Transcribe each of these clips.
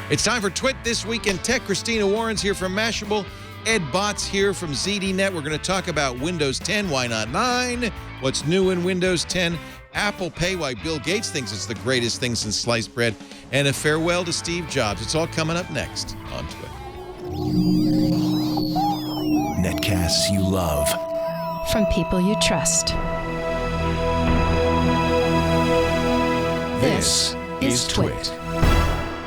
It's time for TWiT This Week in Tech. Christina Warren's here from Mashable. Ed Bott's here from ZDNet. We're going to talk about Windows 10, why not 9? What's new in Windows 10? Apple Pay, why Bill Gates thinks it's the greatest thing since sliced bread. And a farewell to Steve Jobs. It's all coming up next on TWiT. Netcasts you love. From people you trust. This is TWiT.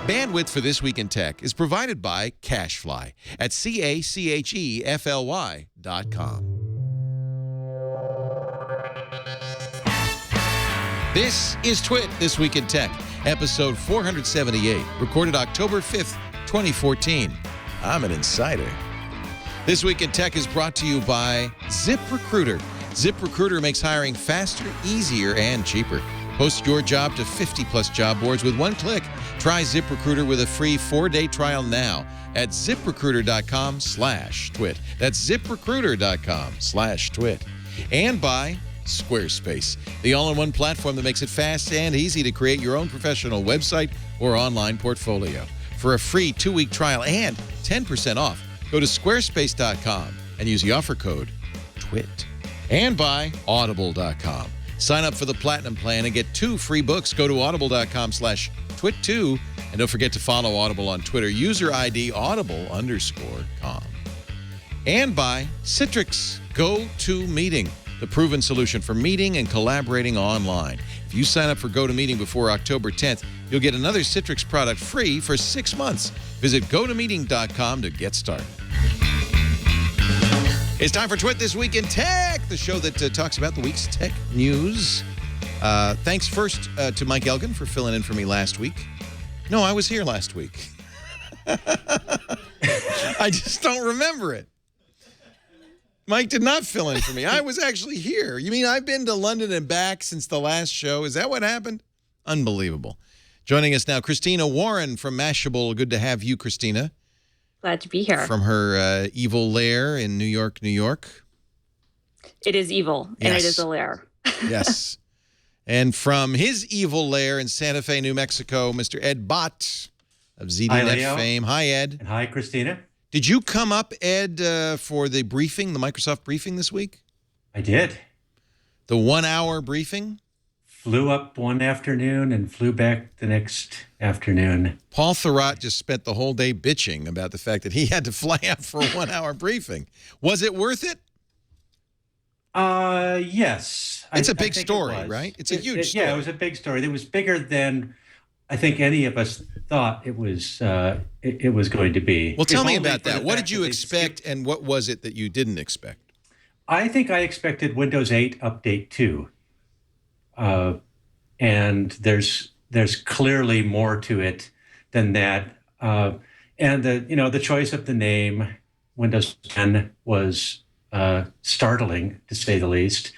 Bandwidth for This Week in Tech is provided by CacheFly at CacheFly.com. This is TWiT This Week in Tech, episode 478, recorded October 5th, 2014. I'm an insider. This Week in Tech is brought to you by ZipRecruiter. ZipRecruiter makes hiring faster, easier, and cheaper. Post your job to 50-plus job boards with one click. Try ZipRecruiter with a free 4-day trial now at ZipRecruiter.com/TWiT. That's ZipRecruiter.com/TWiT. And by Squarespace, the all-in-one platform that makes it fast and easy to create your own professional website or online portfolio. For a free 2-week trial and 10% off, go to squarespace.com and use the offer code TWiT. And by Audible.com. Sign up for the Platinum Plan and get 2 free books. Go to audible.com/TWiT2. And don't forget to follow Audible on Twitter. User ID audible_com. And by Citrix GoToMeeting, the proven solution for meeting and collaborating online. If you sign up for GoToMeeting before October 10th, you'll get another Citrix product free for 6 months. Visit gotomeeting.com to get started. It's time for TWiT This Week in Tech, the show that talks about the week's tech news. Thanks first to Mike Elgin for filling in for me last week. No, I was here last week. I just don't remember it. Mike did not fill in for me. I was actually here. You mean I've been to London and back since the last show? Is that what happened? Unbelievable. Joining us now, Christina Warren from Mashable. Good to have you, Christina. Glad to be here. From her evil lair in New York, New York. It is evil, and it is a lair. Yes. And from his evil lair in Santa Fe, New Mexico, Mr. Ed Bott of ZDNet fame. Hi, Ed. And hi, Christina. Did you come up, Ed, for the briefing, the Microsoft briefing this week? I did. The 1-hour briefing? Flew up one afternoon and flew back the next afternoon. Paul Thurrott just spent the whole day bitching about the fact that he had to fly out for a 1-hour briefing. Was it worth it? Yes. It's a big story, right? It's a huge story. Yeah, it was a big story. It was bigger than I think any of us thought it was going to be. Well, tell me about that. What did you expect, and what was it that you didn't expect? I think I expected Windows 8 Update 2. And there's clearly more to it than that. And the choice of the name Windows 10 was startling, to say the least.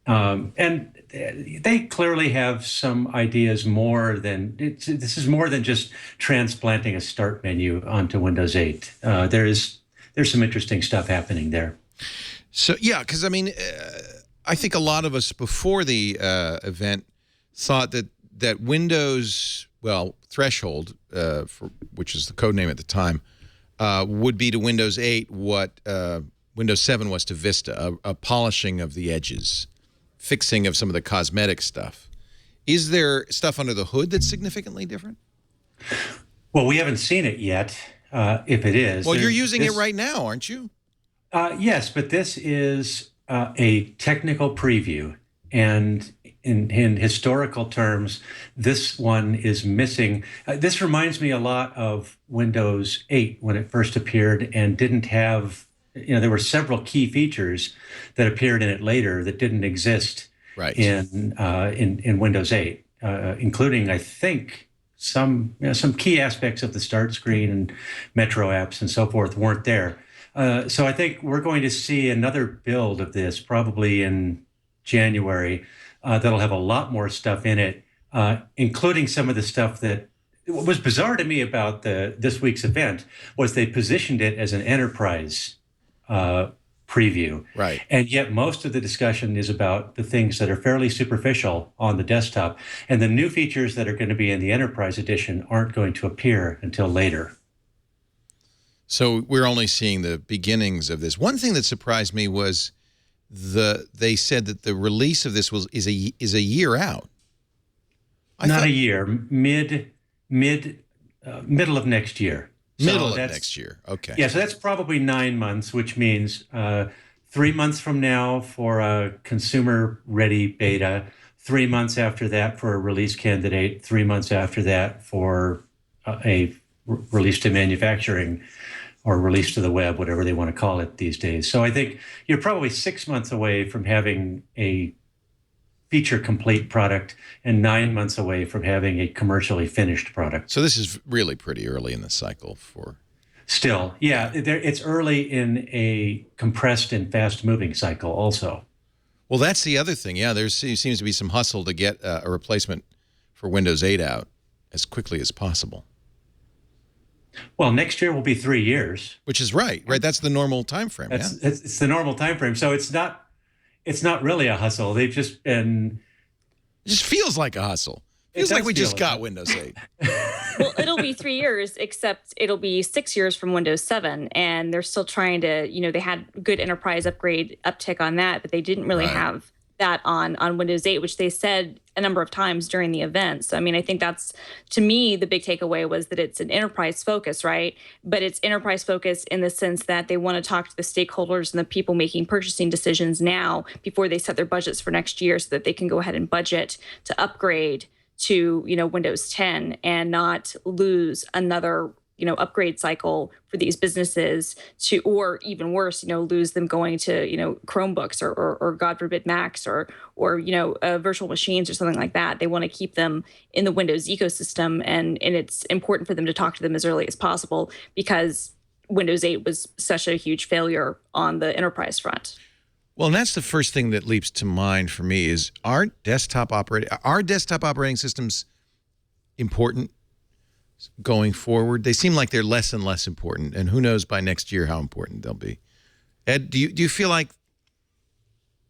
And they clearly have some ideas more than this is more than just transplanting a start menu onto Windows 8. There's some interesting stuff happening there. So yeah, because I mean, I think a lot of us before the event thought that Windows, Threshold, which is the code name at the time, would be to Windows 8 what Windows 7 was to Vista, a polishing of the edges, fixing of some of the cosmetic stuff. Is there stuff under the hood that's significantly different? Well, we haven't seen it yet, if it is. Well, you're using it right now, aren't you? Yes, but this is a technical preview. And in historical terms, this one is missing. This reminds me a lot of Windows 8 when it first appeared and didn't have, there were several key features that appeared in it later that didn't exist in Windows 8, including, I think, some key aspects of the start screen and Metro apps and so forth weren't there. So I think we're going to see another build of this probably in January that'll have a lot more stuff in it, including some of the stuff that what was bizarre to me about this week's event was they positioned it as an enterprise preview. Right. And yet most of the discussion is about the things that are fairly superficial on the desktop. And the new features that are going to be in the Enterprise Edition aren't going to appear until later. So we're only seeing the beginnings of this. One thing that surprised me was they said that the release of this is a year out. Not a year, middle of next year. Middle of next year. Okay. Yeah, so that's probably 9 months, which means 3 months from now for a consumer-ready beta, 3 months after that for a release candidate, 3 months after that for a release to manufacturing or release to the web, whatever they want to call it these days. So I think you're probably 6 months away from having a feature-complete product and 9 months away from having a commercially finished product. So this is really pretty early in the cycle for... Still, yeah, it's early in a compressed and fast-moving cycle also. Well, that's the other thing. Yeah, there seems to be some hustle to get a replacement for Windows 8 out as quickly as possible. Well, next year will be 3 years. Which is right. That's the normal time frame. It's the normal time frame. So it's not really a hustle. They've just been... It just feels like a hustle. Feels like we just got Windows 8. Well, it'll be 3 years, except it'll be 6 years from Windows 7. And they're still trying to, they had good enterprise upgrade uptick on that, but they didn't really have that on Windows 8, which they said a number of times during the event. So, I mean, I think that's, to me, the big takeaway was that it's an enterprise focus, right? But it's enterprise focus in the sense that they want to talk to the stakeholders and the people making purchasing decisions now before they set their budgets for next year so that they can go ahead and budget to upgrade to, Windows 10 and not lose another upgrade cycle for these businesses to, or even worse, lose them going to, Chromebooks or God forbid Macs or virtual machines or something like that. They want to keep them in the Windows ecosystem, and it's important for them to talk to them as early as possible because Windows 8 was such a huge failure on the enterprise front. Well, and that's the first thing that leaps to mind for me is are desktop operating systems important going forward? They seem like they're less and less important, and who knows by next year how important they'll be. Ed, do you feel like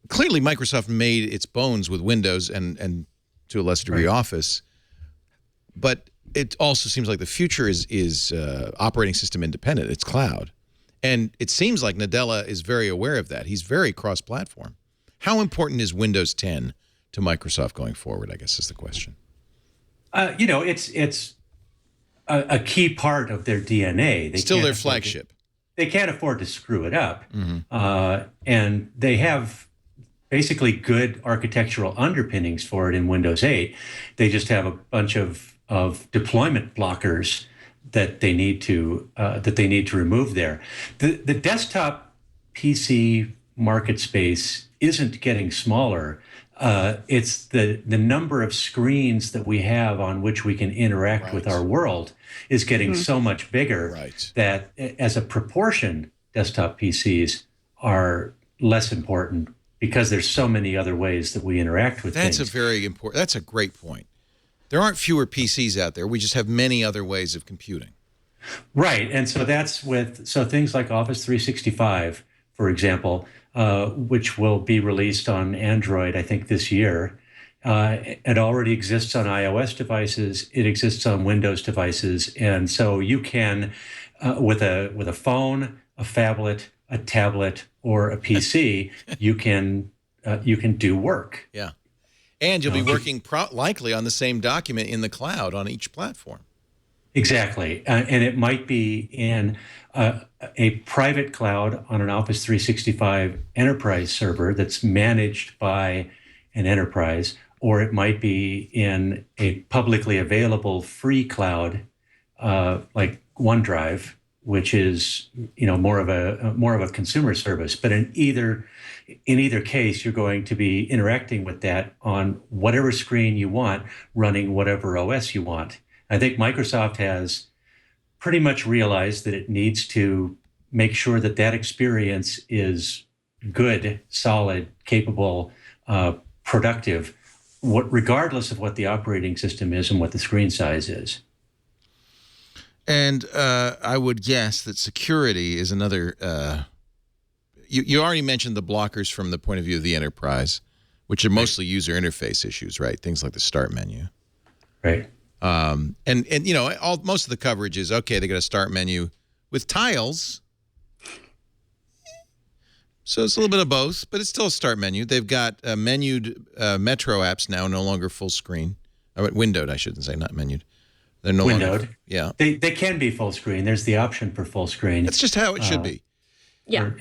clearly Microsoft made its bones with Windows and to a lesser degree Office, but it also seems like the future is operating system independent. It's cloud. And it seems like Nadella is very aware of that. He's very cross-platform. How important is Windows 10 to Microsoft going forward, I guess is the question. It's a key part of their DNA. They still their flagship. They can't afford to screw it up. And they have basically good architectural underpinnings for it in Windows 8. They just have a bunch of deployment blockers that they need to remove there. The desktop PC market space isn't getting smaller. It's the number of screens that we have on which we can interact with our world is getting so much bigger that as a proportion, desktop PCs are less important because there's so many other ways that we interact with things. That's a great point. There aren't fewer PCs out there. We just have many other ways of computing. Right. And so so things like Office 365, for example, which will be released on Android, I think, this year. It already exists on iOS devices. It exists on Windows devices. And so you can, with a phone, a phablet, a tablet, or a PC, you can do work. Yeah. And you'll be working likely on the same document in the cloud on each platform. Exactly. And it might be in a private cloud on an Office 365 enterprise server that's managed by an enterprise, or it might be in a publicly available free cloud like OneDrive, which is more of a consumer service. But in either case, you're going to be interacting with that on whatever screen you want, running whatever OS you want. I think Microsoft has pretty much realized that it needs to make sure that experience is good, solid, capable, productive, regardless of what the operating system is and what the screen size is. And I would guess that security is another you already mentioned the blockers from the point of view of the enterprise, which are mostly user interface issues, right? Things like the start menu. Right. And most of the coverage is, okay, they got a start menu with tiles. So it's a little bit of both, but it's still a start menu. They've got menued Metro apps now, no longer full screen. Windowed, I shouldn't say, not menued. They're no Windowed. longer. Yeah. They can be full screen. There's the option for full screen. That's just how it should be. Yeah.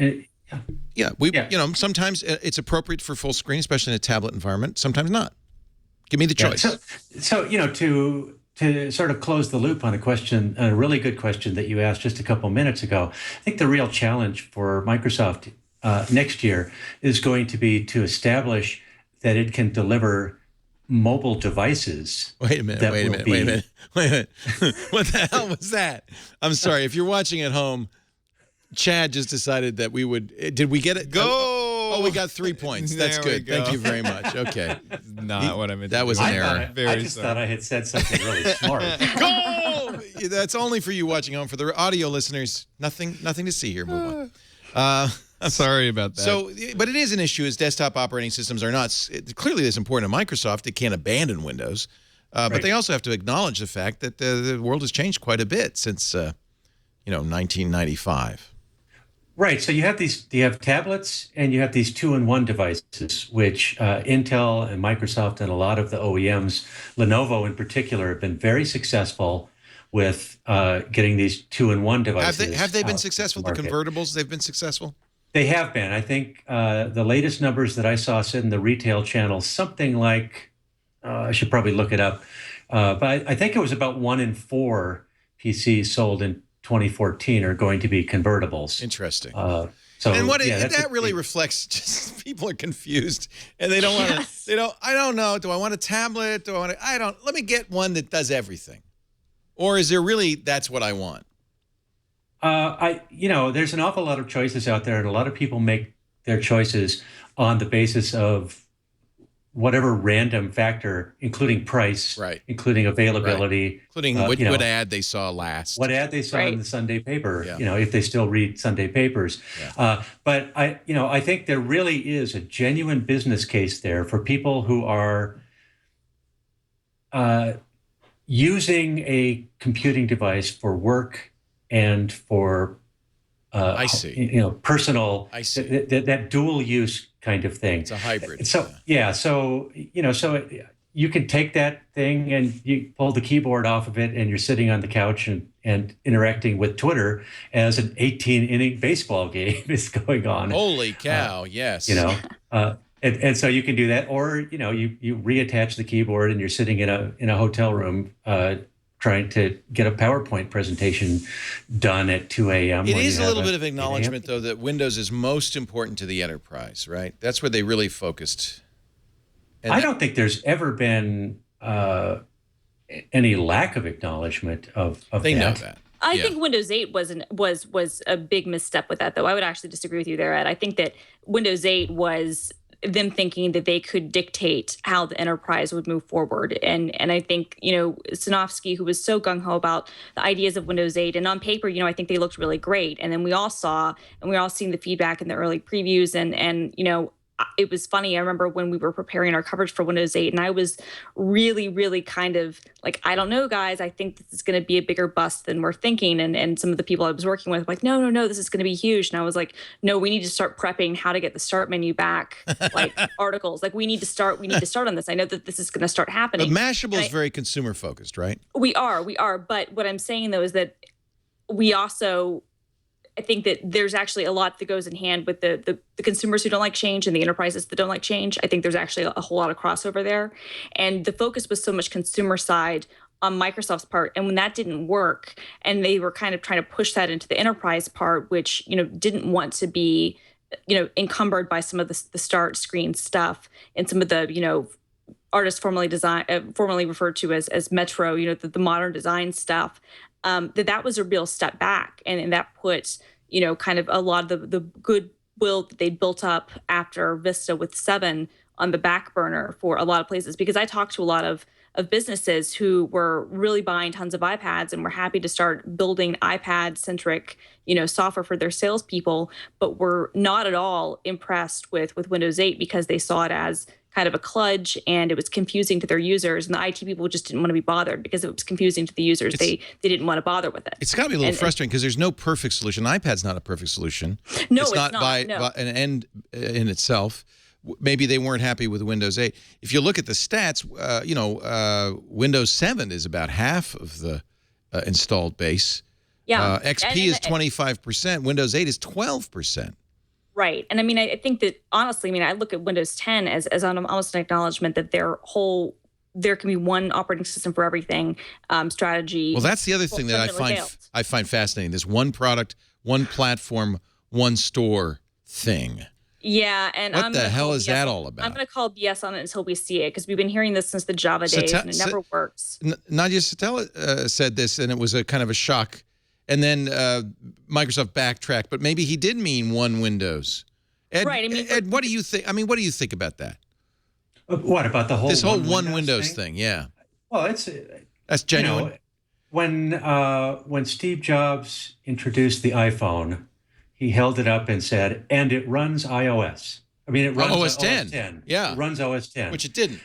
Sometimes it's appropriate for full screen, especially in a tablet environment. Sometimes not. Give me the choice. So to sort of close the loop on a really good question that you asked just a couple minutes ago, I think the real challenge for Microsoft next year is going to be to establish that it can deliver mobile devices. Wait a minute. What the hell was that? I'm sorry. If you're watching at home, Chad just decided that we would. Did we get it? Go! Oh, we got 3 points. That's good. Go. Thank you very much. Okay. Not what I meant. That was an error. I just thought I had said something really smart. Go! That's only for you watching home. For the audio listeners, nothing to see here. Move on. Sorry about that. So, but it is an issue as desktop operating systems are not. Clearly, it's important to Microsoft. They can't abandon Windows. But they also have to acknowledge the fact that the world has changed quite a bit since, 1995. Right. So you have tablets and you have these 2-in-1 devices, which Intel and Microsoft and a lot of the OEMs, Lenovo in particular, have been very successful with getting these 2-in-1 devices. Have they been successful? The market. convertibles, they've been successful? They have been. I think the latest numbers that I saw said in the retail channel, something like, I should probably look it up, but I think it was about 1 in 4 PCs sold in 2014 are going to be convertibles. Interesting. That really reflects just people are confused and they don't want to. I don't know. Do I want a tablet? Let me get one that does everything, or is there really that's what I want? There's an awful lot of choices out there, and a lot of people make their choices on the basis of whatever random factor, including price, right, including availability, right, including what ad they saw last, what ad they saw in the Sunday paper. Yeah. If they still read Sunday papers. Yeah. But I think there really is a genuine business case there for people who are using a computing device for work and for I see. Personal. I see. That dual use kind of thing. It's a hybrid. So you can take that thing and you pull the keyboard off of it, and you're sitting on the couch and interacting with Twitter as an 18-inning baseball game is going on. Holy cow! Yes. And so you can do that, or you reattach the keyboard and you're sitting in a hotel room trying to get a PowerPoint presentation done at 2 a.m. It is a little bit of acknowledgement, though, that Windows is most important to the enterprise, right? That's where they really focused. I don't think there's ever been any lack of acknowledgement of they that. know that. I think Windows 8 was a big misstep with that, though. I would actually disagree with you there, Ed. I think that Windows 8 was them thinking that they could dictate how the enterprise would move forward. And I think, Sinofsky, who was so gung-ho about the ideas of Windows 8, and on paper, I think they looked really great. And then we all seen the feedback in the early previews, and it was funny. I remember when we were preparing our coverage for Windows 8, and I was really, really kind of like, I don't know, guys. I think this is going to be a bigger bust than we're thinking. And some of the people I was working with were like, no, this is going to be huge. And I was like, no, we need to start prepping how to get the start menu back, like articles. Like we need to start on this. I know that this is going to start happening. But Mashable is very consumer focused, right? We are. But what I'm saying, though, is that we also, I think that there's actually a lot that goes in hand with the consumers who don't like change and the enterprises that don't like change. I think there's actually a whole lot of crossover there. And the focus was so much consumer side on Microsoft's part. And when that didn't work, and they were kind of trying to push that into the enterprise part, which, didn't want to be, encumbered by some of the start screen stuff and some of the, artists formerly referred to as Metro, the modern design stuff, that was a real step back. And that put, kind of a lot of the goodwill that they built up after Vista with 7 on the back burner for a lot of places. Because I talked to a lot of of businesses who were really buying tons of iPads and were happy to start building iPad-centric, software for their salespeople, but were not at all impressed with Windows 8 because they saw it as kind of a kludge and it was confusing to their users, and the IT people just didn't want to be bothered because it was confusing to the users. They didn't want to bother with it. It's got to be a little frustrating because there's no perfect solution. iPad's not a perfect solution. No, it's not by an end in itself. Maybe they weren't happy with Windows 8. If you look at the stats, Windows 7 is about half of the installed base. Yeah. XP is 25%. Windows 8 is 12%. Right. And I mean, I think that honestly, I look at Windows 10 as almost an acknowledgement that there can be one operating system for everything, strategy. Well, that's the other thing that I find fascinating. This one product, one platform, one store thing. Yeah, and what the hell is that all about? I'm going to call BS on it until we see it, because we've been hearing this since the Java days, and it never works. Nadia Satella said this, and it was a kind of a shock. And then Microsoft backtracked, but maybe he did mean one Windows. Ed, right. Ed, what do you think? What do you think about that? What about the whole this whole one Windows thing? Yeah. Well, that's genuine. When Steve Jobs introduced the iPhone, he held it up and said, "And it runs iOS." It runs OS 10. Yeah, it runs OS 10, which it didn't.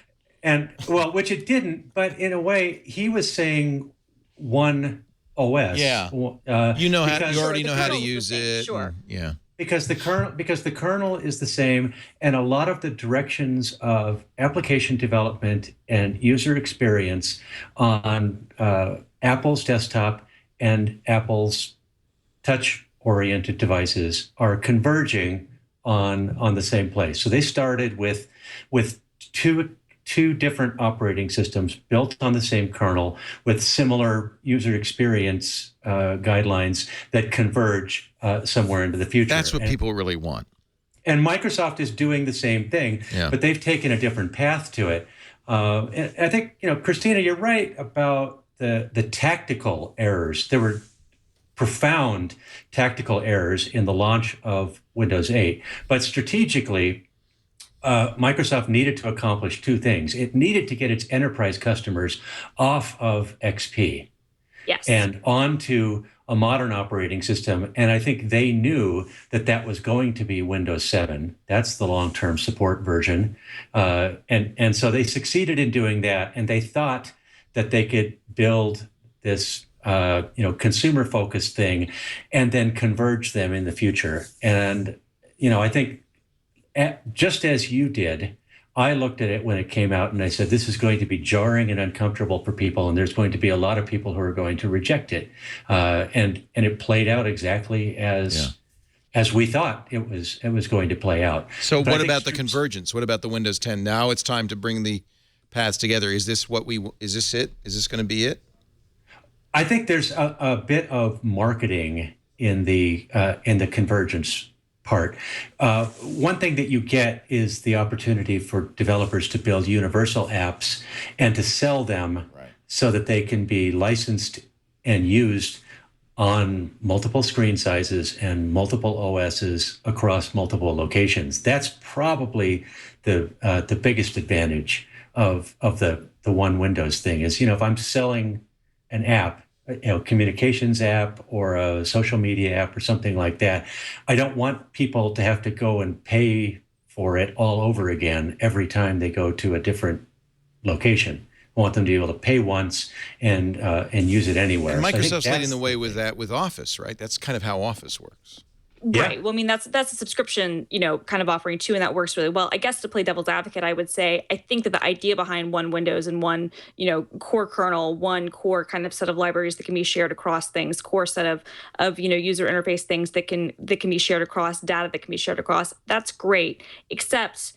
Which it didn't. But in a way, he was saying one OS. Yeah. You already know how to use it. Sure. Yeah. Because the kernel is the same, and a lot of the directions of application development and user experience on Apple's desktop and Apple's touch-oriented devices are converging on the same place. So they started with two different operating systems built on the same kernel with similar user experience guidelines that converge somewhere into the future. That's what people really want. And Microsoft is doing the same thing, but they've taken a different path to it. And I think, Christina, you're right about the tactical errors. There were profound tactical errors in the launch of Windows 8, but strategically, Microsoft needed to accomplish two things. It needed to get its enterprise customers off of XP and onto a modern operating system. And I think they knew that was going to be Windows 7. That's the long-term support version. And so they succeeded in doing that. And they thought that they could build this consumer-focused thing and then converge them in the future. And, I think just as you did, I looked at it when it came out and I said, this is going to be jarring and uncomfortable for people, and there's going to be a lot of people who are going to reject it. And it played out exactly as we thought it was going to play out. So what about the convergence? What about the Windows 10? Now it's time to bring the paths together. Is this it? Is this going to be it? I think there's a bit of marketing in the convergence part. One thing that you get is the opportunity for developers to build universal apps and to sell them so that they can be licensed and used on multiple screen sizes and multiple OSs across multiple locations. That's probably the biggest advantage of the one Windows thing is, if I'm selling an app, communications app or a social media app or something like that, I don't want people to have to go and pay for it all over again every time they go to a different location. I want them to be able to pay once and use it anywhere. And Microsoft's leading the way with that with Office, right? That's kind of how Office works. Right. Yeah. Well, that's a subscription, kind of offering too, and that works really well. I guess to play devil's advocate, I would say I think that the idea behind one Windows and one, core kernel, one core kind of set of libraries that can be shared across things, core set of user interface things that can be shared across, data that can be shared across. That's great, except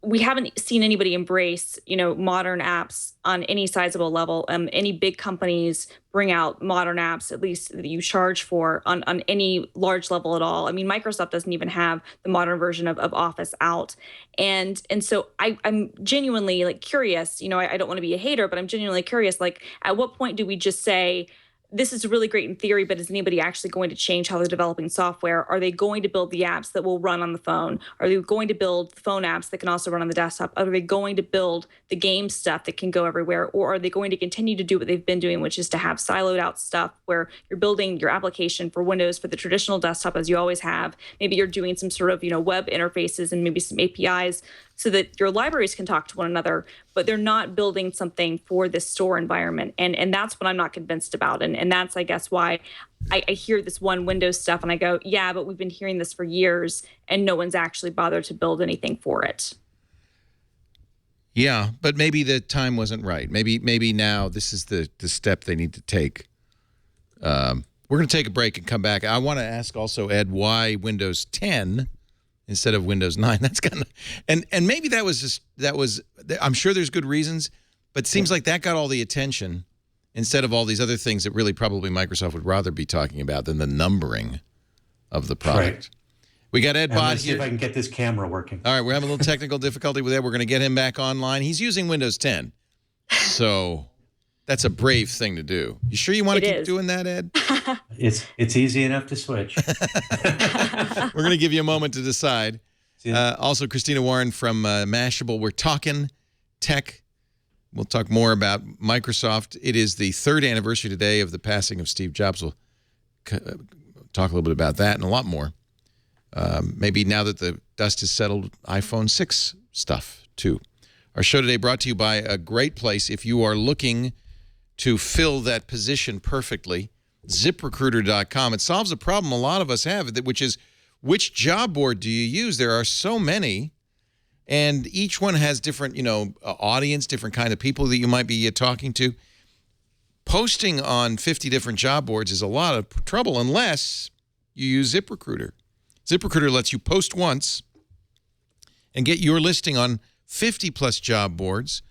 we haven't seen anybody embrace, modern apps on any sizable level. Any big companies bring out modern apps, at least that you charge for on any large level at all. Microsoft doesn't even have the modern version of Office out. And so I'm genuinely curious, I don't want to be a hater, but I'm genuinely curious, at what point do we just say this is really great in theory, but is anybody actually going to change how they're developing software? Are they going to build the apps that will run on the phone? Are they going to build phone apps that can also run on the desktop? Are they going to build the game stuff that can go everywhere? Or are they going to continue to do what they've been doing, which is to have siloed out stuff where you're building your application for Windows for the traditional desktop as you always have? Maybe you're doing some sort of, web interfaces and maybe some APIs so that your libraries can talk to one another, but they're not building something for this store environment. And that's what I'm not convinced about. And that's, I guess, why I hear this one Windows stuff and I go, yeah, but we've been hearing this for years and no one's actually bothered to build anything for it. Yeah, but maybe the time wasn't right. Maybe now this is the step they need to take. We're going to take a break and come back. I want to ask also, Ed, why Windows 10 instead of Windows 9. That's kind of, and maybe that was, I'm sure there's good reasons, but it seems like that got all the attention instead of all these other things that really probably Microsoft would rather be talking about than the numbering of the product. Right. We got Ed Bott here. Let's see if I can get this camera working. All right, we're having a little technical difficulty with Ed. We're going to get him back online. He's using Windows 10, so that's a brave thing to do. You sure you want to keep doing that, Ed? It's easy enough to switch. We're going to give you a moment to decide. Also, Christina Warren from Mashable. We're talking tech. We'll talk more about Microsoft. It is the 3rd anniversary today of the passing of Steve Jobs. We'll talk a little bit about that and a lot more. Maybe now that the dust has settled, iPhone 6 stuff, too. Our show today brought to you by a great place if you are looking to fill that position perfectly, ZipRecruiter.com. It solves a problem a lot of us have, which is which job board do you use? There are so many, and each one has different, audience, different kind of people that you might be talking to. Posting on 50 different job boards is a lot of trouble unless you use ZipRecruiter. ZipRecruiter lets you post once and get your listing on 50-plus job boards,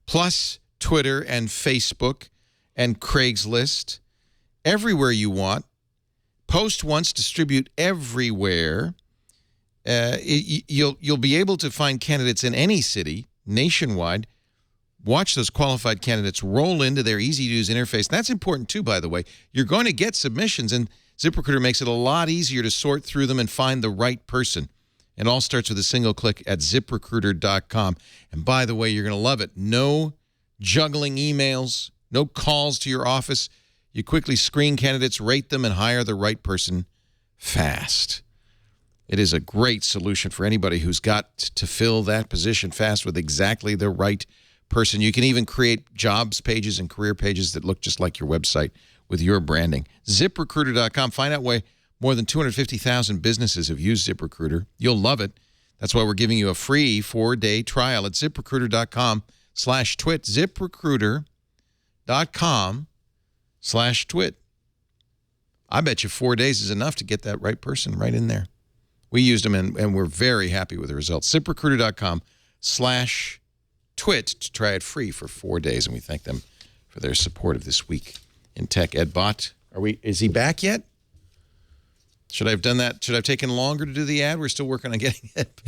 plus Twitter and Facebook and Craigslist, everywhere you want. Post once, distribute everywhere. You'll be able to find candidates in any city, nationwide. Watch those qualified candidates roll into their easy-to-use interface. That's important, too, by the way. You're going to get submissions, and ZipRecruiter makes it a lot easier to sort through them and find the right person. It all starts with a single click at ZipRecruiter.com. And by the way, you're going to love it. No juggling emails, no calls to your office. You quickly screen candidates, rate them, and hire the right person fast. It is a great solution for anybody who's got to fill that position fast with exactly the right person. You can even create jobs pages and career pages that look just like your website with your branding. ZipRecruiter.com. Find out why more than 250,000 businesses have used ZipRecruiter. You'll love it. That's why we're giving you a free 4-day trial at ZipRecruiter.com/twit. ZipRecruiter.com/twit. I bet you 4 days is enough to get that right person right in there. We used them, and we're very happy with the results. ZipRecruiter.com/twit to try it free for 4 days, and we thank them for their support of This Week in Tech. Ed Bott, is he back yet? Should I have done that? Should I have taken longer to do the ad? We're still working on getting it.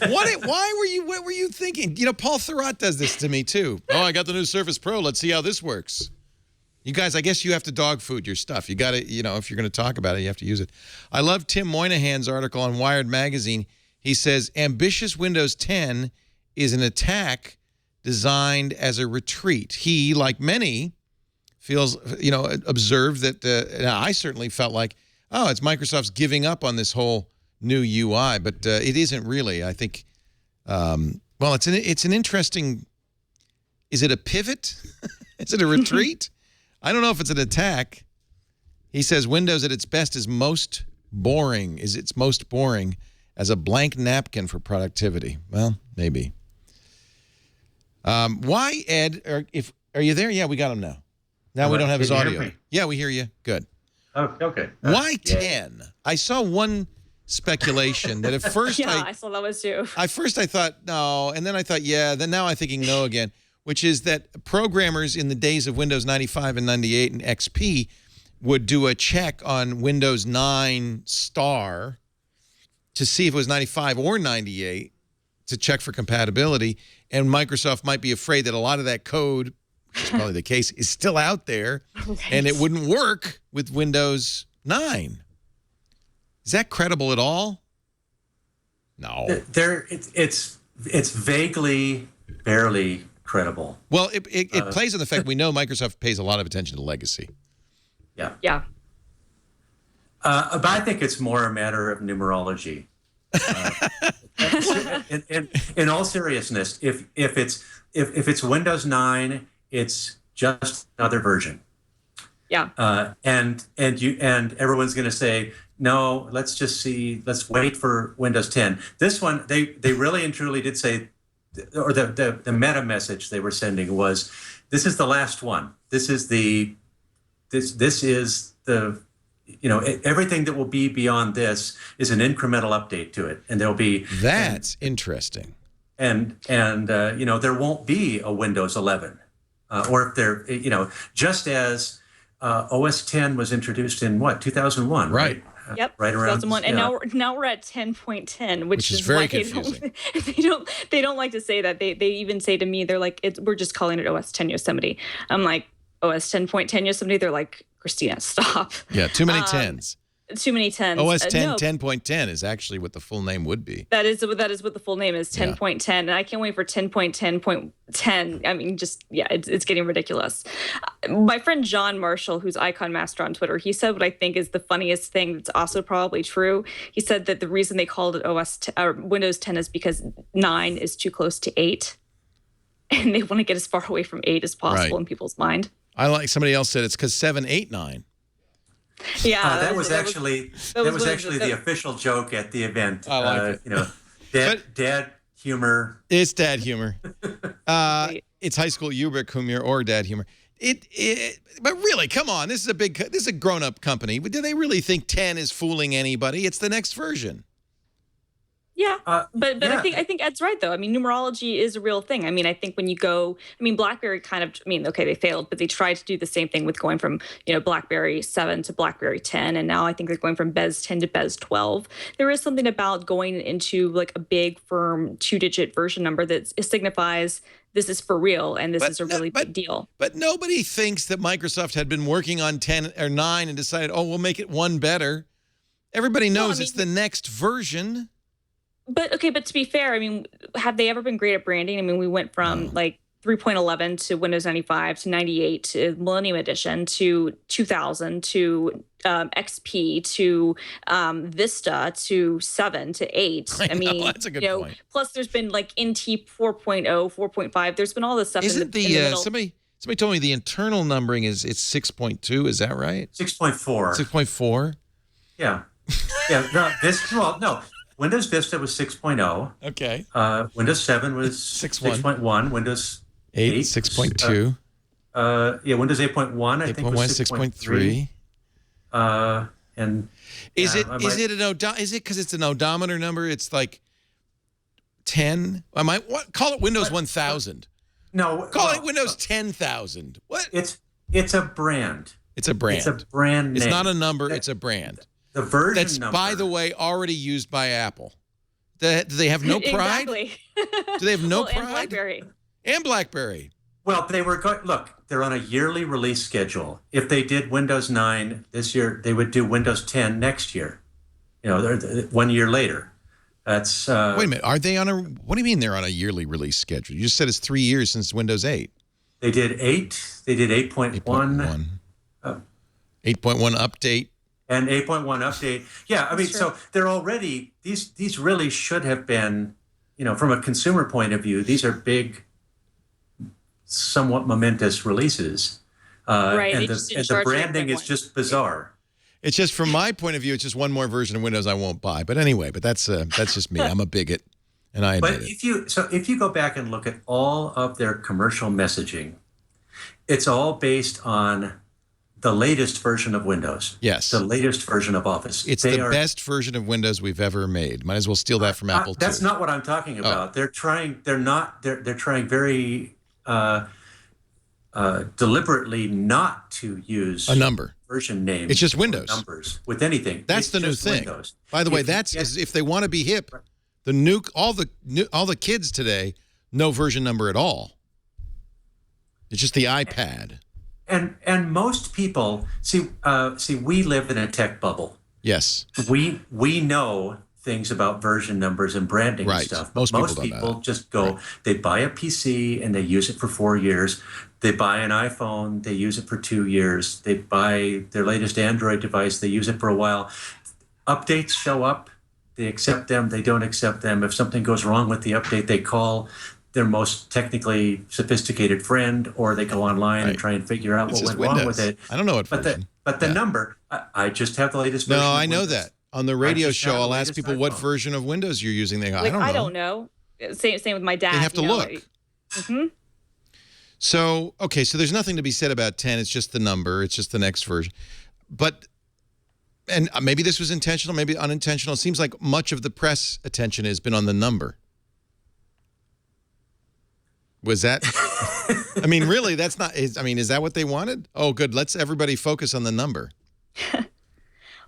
What were you thinking? Paul Thurrott does this to me, too. Oh, I got the new Surface Pro. Let's see how this works. You guys, I guess you have to dog food your stuff. You got to, if you're going to talk about it, you have to use it. I love Tim Moynihan's article on Wired Magazine. He says, ambitious Windows 10 is an attack designed as a retreat. He, like many, feels, observed that, I certainly felt like, oh, it's Microsoft's giving up on this whole new UI, but it isn't really. I think, it's an interesting, is it a pivot? Is it a retreat? I don't know if it's an attack. He says Windows at its best is most boring, as a blank napkin for productivity. Well, maybe. Why, Ed, are you there? Yeah, we got him now. Now we don't have his audio. Yeah, we hear you. Good. Oh, okay. Why 10? I saw one speculation that at first I saw that was too. At first I thought no, and then I thought yeah, then now I'm thinking no again, which is that programmers in the days of Windows 95 and 98 and XP would do a check on Windows 9 star to see if it was 95 or 98 to check for compatibility, and Microsoft might be afraid that a lot of that code which is probably the case, is still out there, and it wouldn't work with Windows 9. Is that credible at all? No. It's vaguely, barely credible. Well, it plays on the fact we know Microsoft pays a lot of attention to legacy. Yeah. Yeah. But I think it's more a matter of numerology. In all seriousness, if it's Windows 9, it's just another version. Yeah. And everyone's going to say, no, let's wait for Windows 10. This one, they really and truly did say, or the meta message they were sending was, this is the last one. This is the everything that will be beyond this is an incremental update to it, and there'll be that's interesting. And there won't be a Windows 11, or if there, just as OS 10 was introduced in 2001, right? Yep, right around 2001, and now we're at 10.10, which is very why confusing. They don't like to say that. They even say to me, they're like, we're just calling it OS 10 Yosemite. I'm like, OS 10.10 Yosemite. They're like, Christina, stop. Yeah, too many 10s. Too many 10s. OS 10 no. 10.10 is actually what the full name would be. That is what the full name is, 10.10. And I can't wait for 10.10.10. I mean, it's getting ridiculous. My friend John Marshall, who's Icon Master on Twitter, he said what I think is the funniest thing that's also probably true. He said that the reason they called it Windows 10 is because 9 is too close to 8. And they want to get as far away from 8 as possible in people's mind. Somebody else said it's because 7, 8, 9. Yeah, that was actually the official joke at the event. I like it. Dad humor. It's dad humor. It's high school Ubik humor or dad humor. But really, come on, this is a grown-up company. Do they really think 10 is fooling anybody? It's the next version. Yeah, but I think Ed's right though. I mean, numerology is a real thing. I mean, I think when you go, BlackBerry they failed, but they tried to do the same thing with going from BlackBerry 7 to BlackBerry 10, and now I think they're going from Bez 10 to Bez 12. There is something about going into like a big firm 2-digit version number that signifies this is for real and this is a really big deal. But nobody thinks that Microsoft had been working on 10 or 9 and decided, we'll make it one better. Everybody knows it's the next version. But to be fair, have they ever been great at branding? We went from like 3.11 to Windows 95 to 98 to Millennium Edition to 2000 to XP to Vista to 7 to 8. That's a good point. Plus there's been like NT 4.0, 4.5. There's been all this stuff. Isn't in the middle. Somebody told me the internal numbering it's 6.2. Is that right? 6.4. 6.4. Yeah. No. Windows Vista was 6.0. Okay. Windows 7 was 6.1. Windows 8 6.2. Windows 8.1 I think was 6.3. And is it because it's an odometer number? It's like 10. Call it Windows 1000. No. Call it Windows 10,000. What? It's a brand. It's a brand. It's a brand name. It's not a number. It's a brand. The version that's, number. by the way, already used by Apple. Do they have no pride? Exactly. Do they have no pride? And BlackBerry. And BlackBerry. Well, they were they're on a yearly release schedule. If they did Windows 9 this year, they would do Windows 10 next year. They're 1 year later. That's wait a minute. Are they on a? What do you mean they're on a yearly release schedule? You just said it's 3 years since Windows 8. They did 8. They did 8.1. 8.1 update. And 8.1 update. Yeah, so they're already, these really should have been, from a consumer point of view, these are big, somewhat momentous releases. Right. And the branding is just bizarre. It's just, from my point of view, it's just one more version of Windows I won't buy. But anyway, that's just me. I'm a bigot, and I admit it. If you go back and look at all of their commercial messaging, it's all based on the latest version of Windows. Yes. The latest version of Office. It's the best version of Windows we've ever made. Might as well steal that from Apple too. That's not what I'm talking about. They're trying very deliberately not to use a number. Version names. It's just Windows. Numbers with anything. That's the new thing. Windows. By the way, if they want to be hip, all the kids today, no version number at all. It's just the iPad. And most people see we live in a tech bubble. Yes. We know things about version numbers and branding and stuff. Most Most people don't know people that. just go, they buy a PC and they use it for 4 years. They buy an iPhone, they use it for 2 years. They buy their latest Android device, they use it for a while. Updates show up, they accept them, they don't accept them. If something goes wrong with the update, they call their most technically sophisticated friend, or they go online and try and figure out what went wrong with it. I don't know what version. But the number, I just have the latest version. No, I of know Windows. that. On the radio show, I'll ask people what iPhone. version of Windows you're using. They go, Like, I don't know. Same with my dad. They have to look. Mm-hmm. So, okay, so there's nothing to be said about 10. It's just the number. It's just the next version. But, and maybe this was intentional, maybe unintentional. It seems like much of the press attention has been on the number. Was that? I mean, really, that's not, is that what they wanted? Oh, good. Let's everybody focus on the number.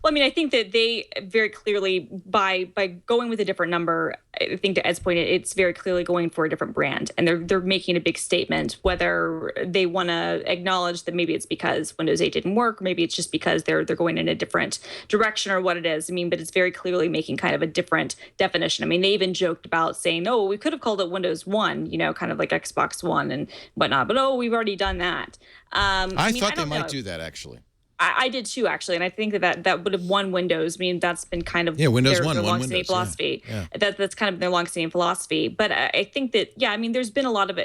Well, I mean, I think that they very clearly, by going with a different number, I think to Ed's point, it's very clearly going for a different brand, and they're making a big statement. Whether they want to acknowledge that maybe it's because Windows 8 didn't work, or maybe it's just because they're going in a different direction, or what it is. I mean, but it's very clearly making kind of a different definition. I mean, they even joked about saying, "Oh, we could have called it Windows 1," kind of like Xbox One and whatnot. But we've already done that. I thought they might do that actually. I did too, actually, and I think that would have won Windows. I mean, that's been kind of Windows their won long-standing Windows, philosophy. Yeah. That's kind of their long-standing philosophy. But I think that, I mean, there's been a lot of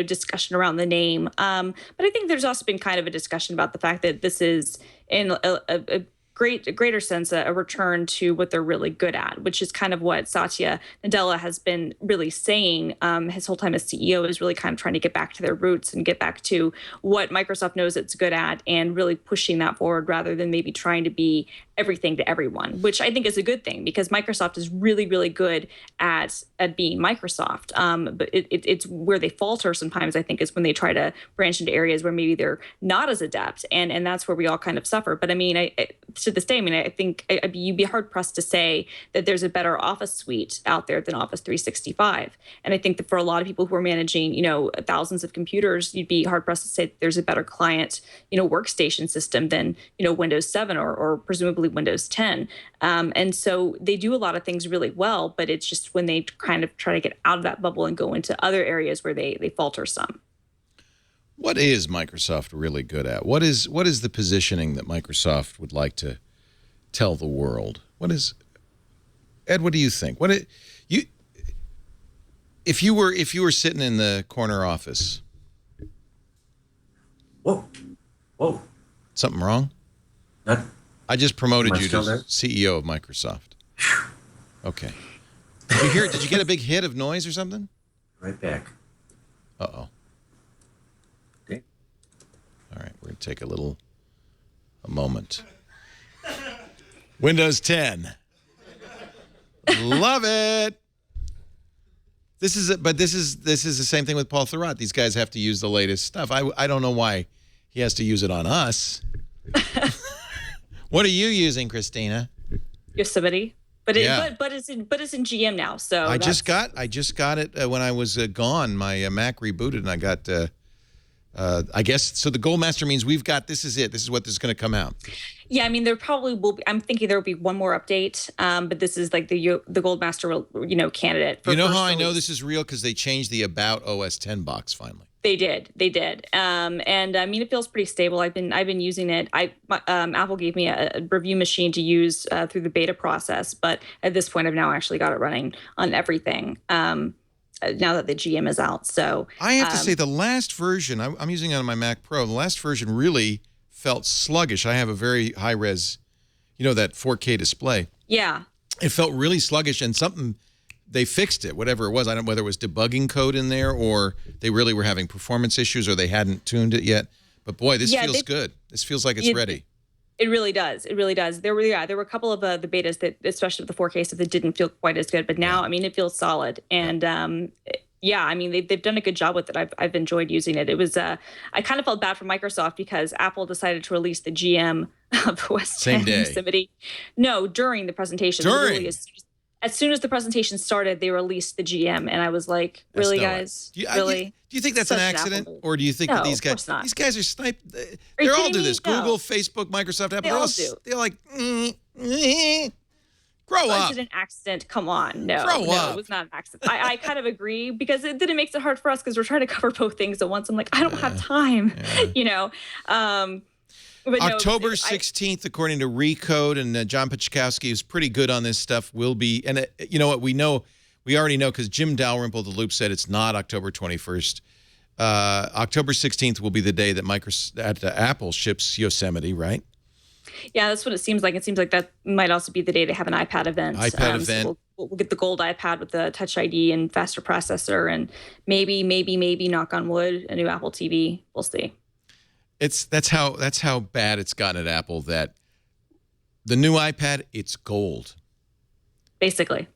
discussion around the name, but I think there's also been kind of a discussion about the fact that this is in a greater sense a return to what they're really good at, which is kind of what Satya Nadella has been really saying his whole time as CEO, is really kind of trying to get back to their roots and get back to what Microsoft knows it's good at, and really pushing that forward rather than maybe trying to be everything to everyone, which I think is a good thing, because Microsoft is really, really good at being Microsoft. But it's where they falter sometimes, I think, is when they try to branch into areas where maybe they're not as adept, and that's where we all kind of suffer. But I mean, to this day, I mean, I think you'd be hard pressed to say that there's a better Office suite out there than Office 365. And I think that for a lot of people who are managing, thousands of computers, you'd be hard pressed to say that there's a better client, workstation system than, Windows 7 or presumably Windows 10. And so they do a lot of things really well, but it's just when they kind of try to get out of that bubble and go into other areas where they falter some. What is Microsoft really good at? What is the positioning that Microsoft would like to tell the world? Ed, what do you think? If you were sitting in the corner office. Whoa. Something wrong? I just promoted you to CEO of Microsoft. Okay. Did you get a big hit of noise or something? Right back. Uh-oh. Okay. All right, we're going to take a moment. Windows 10. Love it. This is the same thing with Paul Thurrott. These guys have to use the latest stuff. I don't know why he has to use it on us. What are you using, Christina? Yosemite, but it's in GM now. So I just got it when I was gone. My Mac rebooted, and I got. I guess so. The Goldmaster means we've got. This is it. This is what is going to come out. Yeah, I mean, there probably will be. I'm thinking there will be one more update, but this is like the Goldmaster, candidate. For how I know this is real? Because they changed the About OS 10 box finally. They did. And I mean, it feels pretty stable. I've been using it. Apple gave me a review machine to use through the beta process, but at this point, I've now actually got it running on everything. Now that the GM is out, so I have to say the last version I'm using it on my Mac Pro. The last version really felt sluggish. I have a very high res, that 4K display. Yeah, it felt really sluggish, and something. They fixed it, whatever it was. I don't know whether it was debugging code in there, or they really were having performance issues, or they hadn't tuned it yet. But boy, this feels good. This feels like it's ready. It really does. It really does. There were a couple of the betas that, especially with the 4K stuff, that didn't feel quite as good. But now, I mean, it feels solid. And I mean, they've done a good job with it. I've enjoyed using it. It was I kind of felt bad for Microsoft because Apple decided to release the GM of OS 10 Yosemite. No, during the presentation. During. Literally as soon as the presentation started, they released the GM, and I was like, "Really, guys? Really?" Do you think that's an accident, or do you think that these guys? These guys are sniped. They all do this. No. Google, Facebook, Microsoft, Apple. They all do. They're like, grow up. Was it an accident? Come on, no, Grow up. It was not an accident. I kind of agree because then it makes it hard for us because we're trying to cover both things at once. I'm like, I don't have time, you know. But October 16th, according to Recode, and John Pachkowski is pretty good on this stuff, will be, and you know what, we already know because Jim Dalrymple, the Loop, said it's not October 21st. October 16th will be the day that Apple ships Yosemite, right? Yeah, that's what it seems like. It seems like that might also be the day they have an iPad event. So we'll get the gold iPad with the Touch ID and faster processor, and maybe, knock on wood, a new Apple TV. We'll see. That's how bad it's gotten at Apple that the new iPad, it's gold. Basically.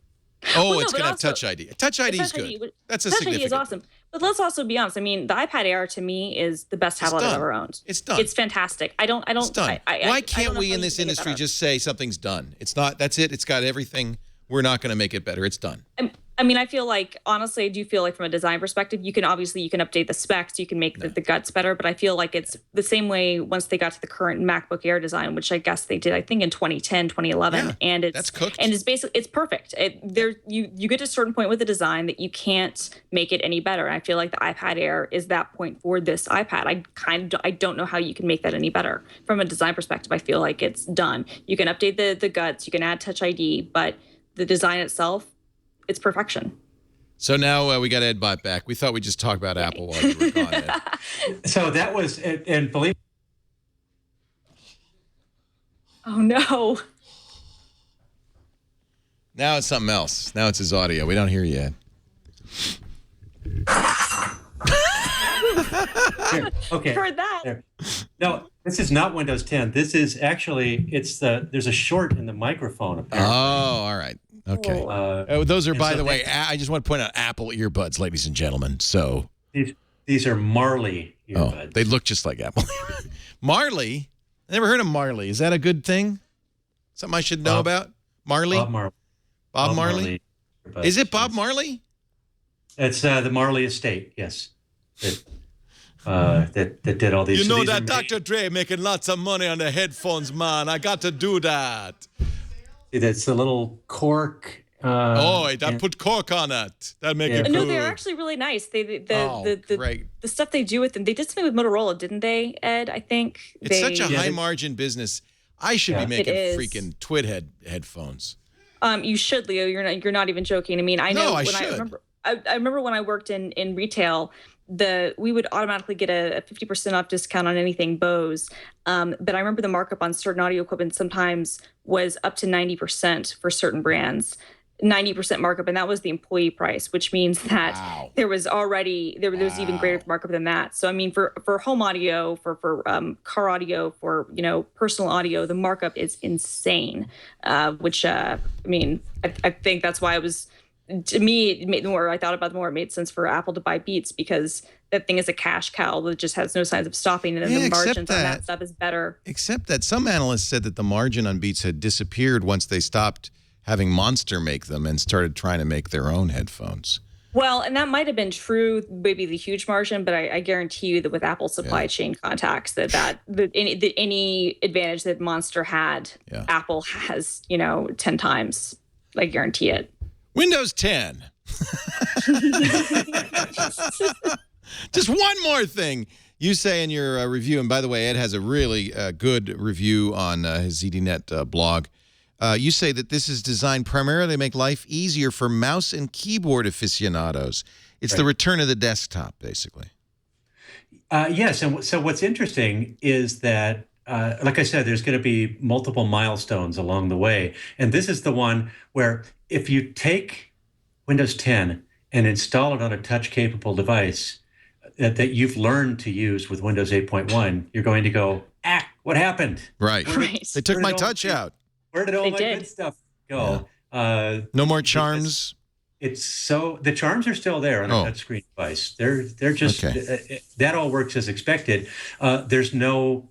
Oh, it's going to have Touch ID. Touch ID is good. That's a Touch significant. ID is awesome. But let's also be honest. I mean, the iPad Air to me is the best tablet I've ever owned. It's done. It's fantastic. It's done. Why can't we in this industry just say something's done? It's not. That's it. It's got everything. We're not going to make it better. It's done. I mean, I feel like, honestly, I do feel like from a design perspective, you can update the specs, you can make the guts better, but I feel like it's the same way once they got to the current MacBook Air design, which I guess they did, I think in 2010, 2011, and that's cooked. And it's basically, it's perfect. You get to a certain point with the design that you can't make it any better. And I feel like the iPad Air is that point for this iPad. I don't know how you can make that any better. From a design perspective, I feel like it's done. You can update the guts, you can add Touch ID, but the design itself, it's perfection. So now we got Ed Bott back. We thought we'd just talk about Apple while you were gone, Ed. So that was, and believe. Oh, no. Now it's something else. Now it's his audio. We don't hear you, Ed. Here, okay. Heard that. There. No, this is not Windows 10. This is actually, there's a short in the microphone, apparently. Oh, all right. Okay. Those are, by the way, I just want to point out Apple earbuds, ladies and gentlemen. So these are Marley earbuds. Oh, they look just like Apple. Marley? I never heard of Marley. Is that a good thing? Something I should know about? Marley? Bob Marley? Is it Bob Marley? It's the Marley estate, yes. That did all these. You know that Dr. Dre making lots of money on the headphones, man. I got to do that. It's a little cork. Put cork on it. That make it cool. No, they're actually really nice. The stuff they do with them. They did something with Motorola, didn't they, Ed? I think it's such a high margin business. I should be making freaking TWiT headphones. You should, Leo. You're not even joking. I mean, I remember when I worked in retail, we would automatically get a 50% off discount on anything Bose. But I remember the markup on certain audio equipment sometimes was up to 90% for certain brands. 90% markup, and that was the employee price, which means that there was even greater markup than that. So I mean, for home audio, for car audio, for personal audio, the markup is insane. Which I mean, I think that's why it was. To me, the more I thought about it, the more it made sense for Apple to buy Beats, because that thing is a cash cow that just has no signs of stopping, and then the margins on that stuff is better. Except that some analysts said that the margin on Beats had disappeared once they stopped having Monster make them and started trying to make their own headphones. Well, and that might have been true, maybe the huge margin, but I guarantee you that with Apple's supply chain contacts, any advantage that Monster had, Apple has, 10 times. I guarantee it. Windows 10. Just one more thing. You say in your review, and by the way, Ed has a really good review on his ZDNet blog. You say that this is designed primarily to make life easier for mouse and keyboard aficionados. It's the return of the desktop, basically. Yes, and so what's interesting is that, like I said, there's going to be multiple milestones along the way. And this is the one where if you take Windows 10 and install it on a touch-capable device that you've learned to use with Windows 8.1, you're going to go, what happened? Right. They took my touch out. Where did all my good stuff go? Yeah. No more charms? The charms are still there on a touchscreen device. They're just, that all works as expected. There's no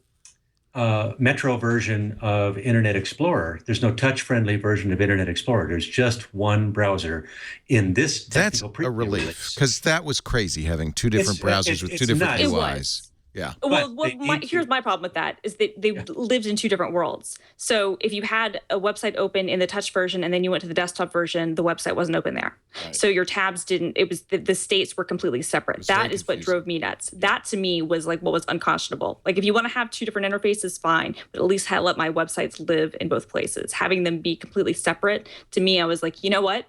Metro version of Internet Explorer. There's no touch-friendly version of Internet Explorer. There's just one browser in this technical That's a relief, because that was crazy having two different browsers with two different nuts. UIs. Yeah. Well, here's my problem with that is that they lived in two different worlds. So if you had a website open in the touch version and then you went to the desktop version, the website wasn't open there. Right. So your tabs didn't, it was the states were completely separate. That is what drove me nuts. That to me was like what was unconscionable. Like if you want to have two different interfaces, fine, but at least let my websites live in both places. Having them be completely separate, to me, I was like, you know what?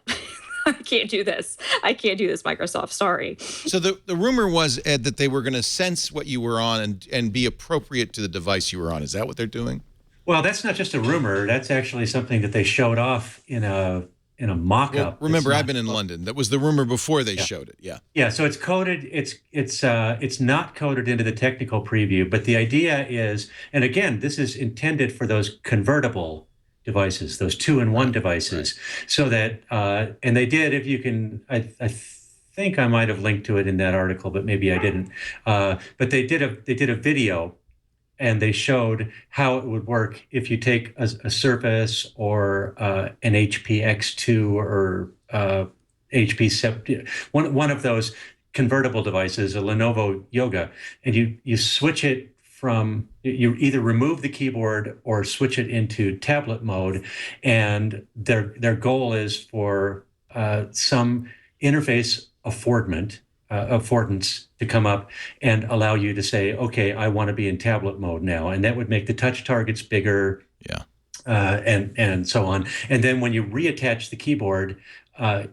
I can't do this. I can't do this, Microsoft. Sorry. So the rumor was, Ed, that they were going to sense what you were on and be appropriate to the device you were on. Is that what they're doing? Well, that's not just a rumor. That's actually something that they showed off in a mock-up. Well, remember, I've been in London. That was the rumor before they showed it. Yeah. Yeah. So it's coded. It's not coded into the technical preview. But the idea is, and again, this is intended for those convertible devices, those 2-in-1 devices, so that and they did. If you can, I think I might have linked to it in that article, but maybe I didn't. But they did a video, and they showed how it would work if you take a Surface or an HP X2 or HP 7, one of those convertible devices, a Lenovo Yoga, and you switch it from, you either remove the keyboard or switch it into tablet mode, and their goal is for some interface affordance to come up and allow you to say, okay, I want to be in tablet mode now, and that would make the touch targets bigger, and so on. And then when you reattach the keyboard,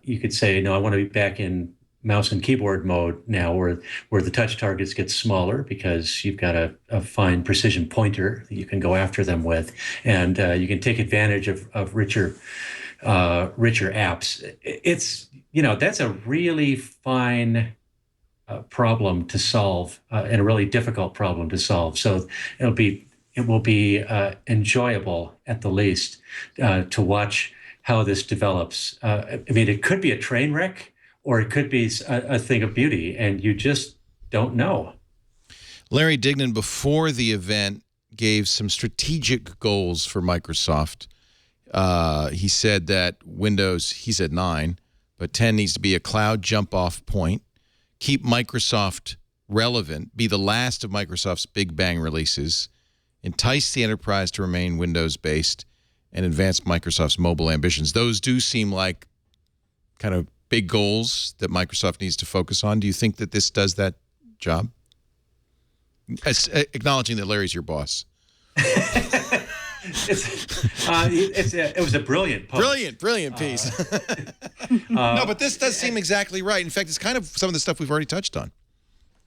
you could say, no, I want to be back in mouse and keyboard mode now, where the touch targets get smaller because you've got a fine precision pointer that you can go after them with, and you can take advantage of richer apps. It's, that's a really fine problem to solve, and a really difficult problem to solve. So it will be enjoyable at the least to watch how this develops. I mean, it could be a train wreck, or it could be a thing of beauty, and you just don't know. Larry Dignan, before the event, gave some strategic goals for Microsoft. He said that Windows, he said 9, but 10 needs to be a cloud jump-off point, keep Microsoft relevant, be the last of Microsoft's big bang releases, entice the enterprise to remain Windows-based, and advance Microsoft's mobile ambitions. Those do seem like kind of big goals that Microsoft needs to focus on. Do you think that this does that job? Acknowledging that Larry's your boss. It was a brilliant post. Brilliant piece. No, but this does seem exactly right. In fact, it's kind of some of the stuff we've already touched on.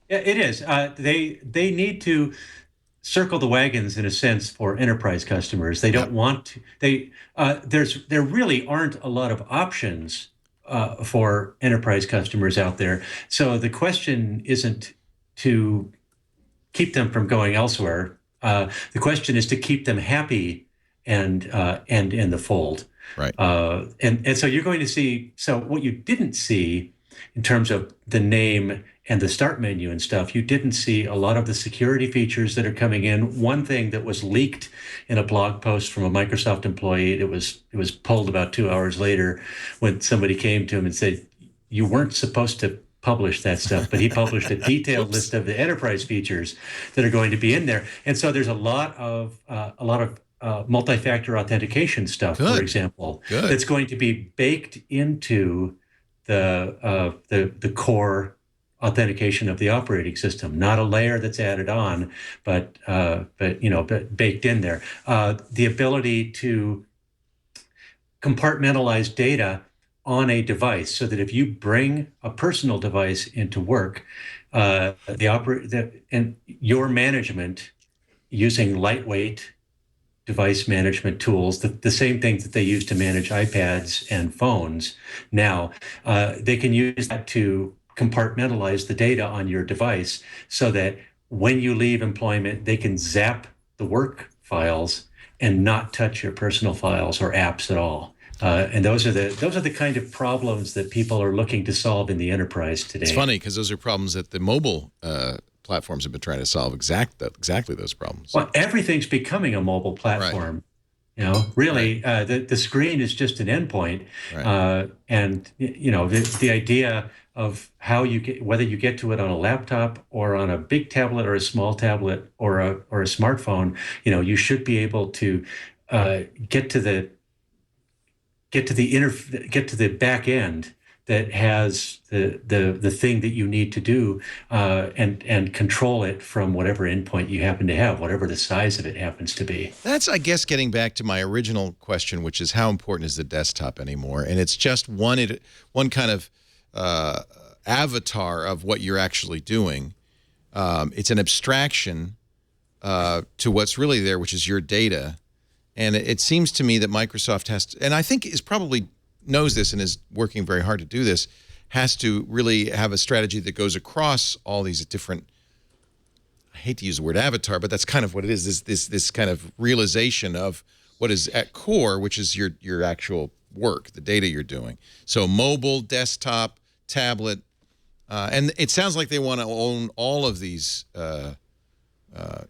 Yeah, it is. They need to circle the wagons in a sense for enterprise customers. They don't want to. There really aren't a lot of options for enterprise customers out there. So the question isn't to keep them from going elsewhere. The question is to keep them happy and in the fold. Right. And so you're going to see. So what you didn't see in terms of the name and the start menu and stuff, you didn't see a lot of the security features that are coming in. One thing that was leaked in a blog post from a Microsoft employee, it was pulled about 2 hours later when somebody came to him and said, you weren't supposed to publish that stuff, but he published a detailed list of the enterprise features that are going to be in there. And so there's a lot of multi-factor authentication stuff, for example, that's going to be baked into the core authentication of the operating system, not a layer that's added on, but baked in there. The ability to compartmentalize data on a device, so that if you bring a personal device into work, and your management using lightweight device management tools, the same things that they use to manage iPads and phones now, they can use that to compartmentalize the data on your device, so that when you leave employment, they can zap the work files and not touch your personal files or apps at all. And those are the kind of problems that people are looking to solve in the enterprise today. It's funny because those are problems that the mobile platforms have been trying to solve exactly those problems. Well, everything's becoming a mobile platform. Right. Really, the screen is just an endpoint, right. And the idea of how you get, whether you get to it on a laptop or on a big tablet or a small tablet or a smartphone, you should be able to get to the back end that has the thing that you need to do, and control it from whatever endpoint you happen to have, whatever the size of it happens to be. That's, I guess, getting back to my original question, which is how important is the desktop anymore? And it's just one kind of avatar of what you're actually doing. It's an abstraction to what's really there, which is your data. And it seems to me that Microsoft has to, and I think is probably knows this and is working very hard to do this, has to really have a strategy that goes across all these different, I hate to use the word avatar, but that's kind of what it is, this kind of realization of what is at core, which is your actual work, the data you're doing. So mobile, desktop, tablet, and it sounds like they want to own all of these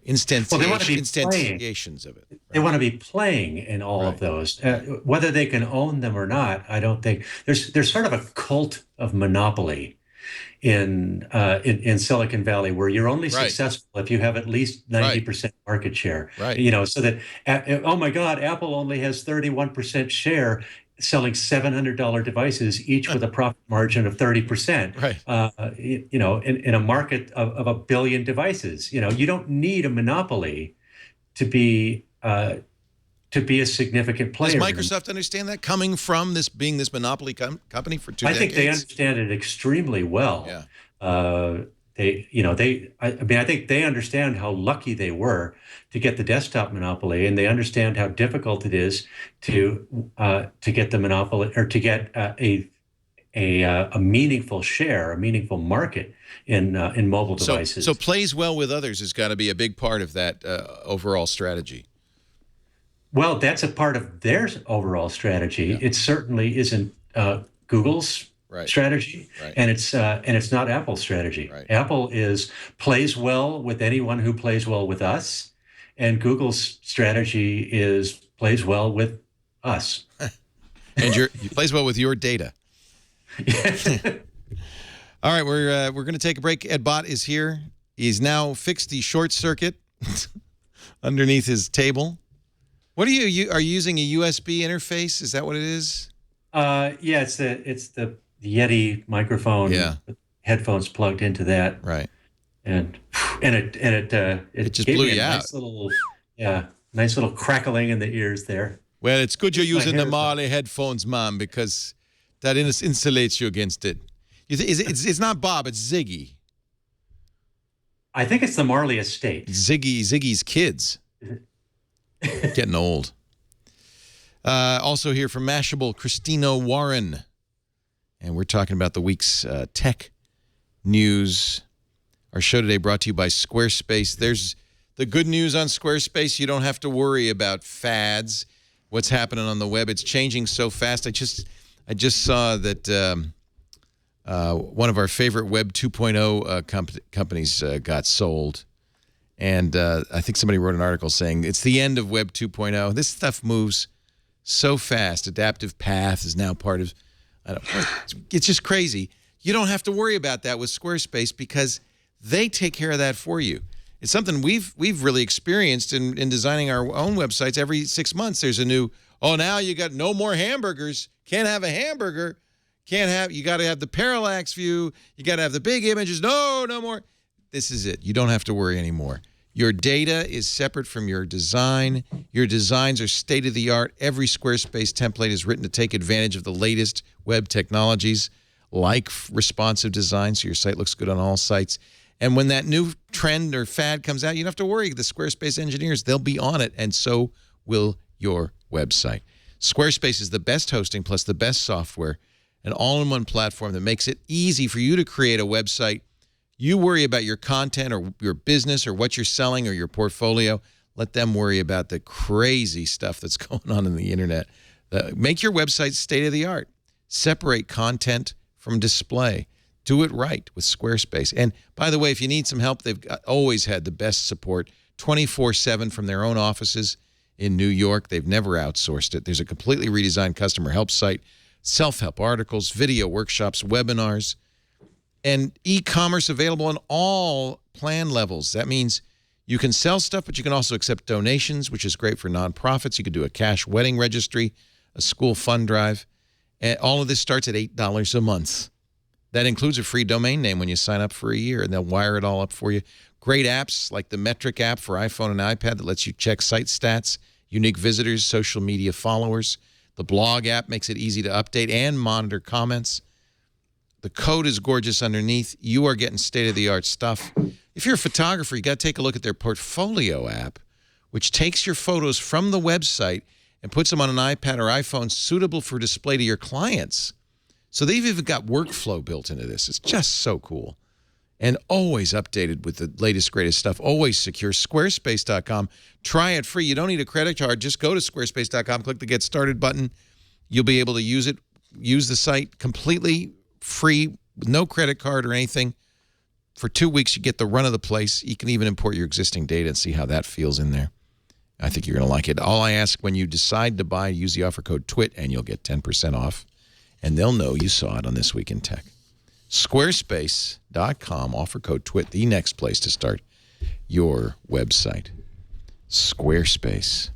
instantiations of it. Right? They want to be playing in all of those. Whether they can own them or not, I don't think. There's sort of a cult of monopoly in Silicon Valley, where you're only successful if you have at least 90% market share. Right. So that, oh my God, Apple only has 31% share, selling $700 devices, each with a profit margin of 30%. Right. In a market of 1 billion devices, you don't need a monopoly to be a significant player. Does Microsoft understand that, coming from being this monopoly company for 2 decades? I think they understand it extremely well. Yeah. I think they understand how lucky they were to get the desktop monopoly, and they understand how difficult it is to get the monopoly, or to get a meaningful share, a meaningful market in mobile devices. So plays well with others has got to be a big part of that overall strategy. Well, that's a part of their overall strategy. Yeah. It certainly isn't Google's strategy, and it's not Apple's strategy. Right. Apple plays well with anyone who plays well with us, and Google's strategy plays well with us. And he plays well with your data. All right, we're going to take a break. Ed Bott is here. He's now fixed the short circuit underneath his table. What are you using a USB interface? Is that what it is? Yeah, it's the Yeti microphone. Yeah, with headphones plugged into that. Right. And it just blew you out. Nice little crackling in the ears there. Well, it's good you're using the Marley headphones, Mom, because that insulates you against it. It's not Bob, it's Ziggy. I think it's the Marley estate. Ziggy's kids. Getting old. Also here from Mashable, Christina Warren. And we're talking about the week's tech news. Our show today brought to you by Squarespace. There's the good news on Squarespace. You don't have to worry about fads, what's happening on the web. It's changing so fast. I just saw that one of our favorite Web 2.0 companies got sold. And I think somebody wrote an article saying it's the end of Web 2.0. This stuff moves so fast. Adaptive Path is now part of, it's just crazy. You don't have to worry about that with Squarespace because they take care of that for you. It's something we've really experienced in designing our own websites. Every 6 months, there's a new, now you got no more hamburgers. Can't have a hamburger. You got to have the parallax view. You got to have the big images. No more. This is it. You don't have to worry anymore. Your data is separate from your design. Your designs are state-of-the-art. Every Squarespace template is written to take advantage of the latest web technologies like responsive design, so your site looks good on all sites. And when that new trend or fad comes out, you don't have to worry. The Squarespace engineers, they'll be on it, and so will your website. Squarespace is the best hosting plus the best software, an all-in-one platform that makes it easy for you to create a website. You worry about your content or your business or what you're selling or your portfolio. Let them worry about the crazy stuff that's going on in the internet. Make your website state-of-the-art. Separate content from display. Do it right with Squarespace. And by the way, if you need some help, they've always had the best support 24/7 from their own offices in New York. They've never outsourced it. There's a completely redesigned customer help site, self-help articles, video workshops, webinars, and e-commerce available on all plan levels. That means you can sell stuff, but you can also accept donations, which is great for nonprofits. You can do a cash wedding registry, a school fund drive. And all of this starts at $8 a month. That includes a free domain name when you sign up for a year, and they'll wire it all up for you. Great apps like the Metric app for iPhone and iPad that lets you check site stats, unique visitors, social media followers. The blog app makes it easy to update and monitor comments. The code is gorgeous underneath. You are getting state-of-the-art stuff. If you're a photographer, you got to take a look at their Portfolio app, which takes your photos from the website and puts them on an iPad or iPhone suitable for display to your clients. So they've even got workflow built into this. It's just so cool. And always updated with the latest, greatest stuff. Always secure. Squarespace.com. Try it free. You don't need a credit card. Just go to Squarespace.com, click the Get Started button. You'll be able to use it. Use the site completely free, with no credit card or anything. For 2 weeks, you get the run of the place. You can even import your existing data and see how that feels in there. I think you're going to like it. All I ask when you decide to buy, use the offer code TWiT, and you'll get 10% off. And they'll know you saw it on This Week in Tech. Squarespace.com, offer code TWiT, the next place to start your website. Squarespace.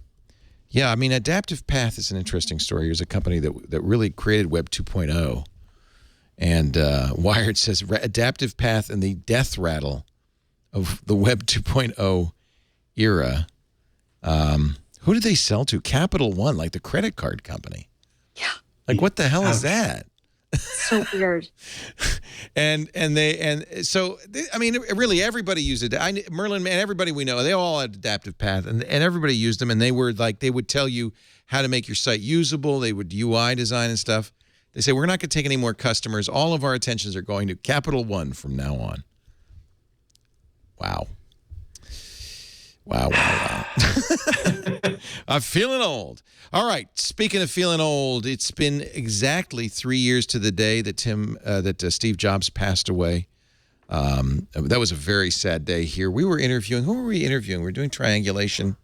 Yeah, I mean, Adaptive Path is an interesting story. Here's a company that really created Web 2.0. And Wired says, Adaptive Path and the death rattle of the Web 2.0 era. Who did they sell to? Capital One, like the credit card company. Yeah. Like, what the hell is that? So weird. and so I mean, really everybody used it. Merlin, man, everybody we know, they all had Adaptive Path, and everybody used them, and they were like, they would tell you how to make your site usable. They would UI design and stuff. They say, we're not going to take any more customers. All of our attentions are going to Capital One from now on. Wow. Wow. I'm feeling old. All right. Speaking of feeling old, it's been exactly 3 years to the day that Steve Jobs passed away. That was a very sad day here. We were interviewing. Who were we interviewing? We were doing triangulation.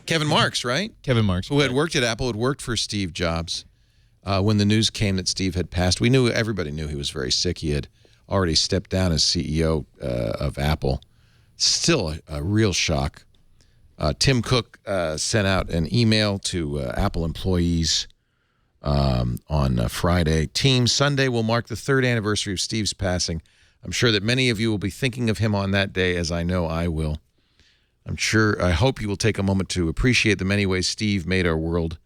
Kevin Marks, right? Kevin Marks. Who had worked at Apple, had worked for Steve Jobs. When the news came that Steve had passed, everybody knew he was very sick. He had already stepped down as CEO of Apple. Still a real shock. Tim Cook sent out an email to Apple employees on Friday. Team, Sunday will mark the 3rd anniversary of Steve's passing. I'm sure that many of you will be thinking of him on that day, as I know I will. I hope you will take a moment to appreciate the many ways Steve made our world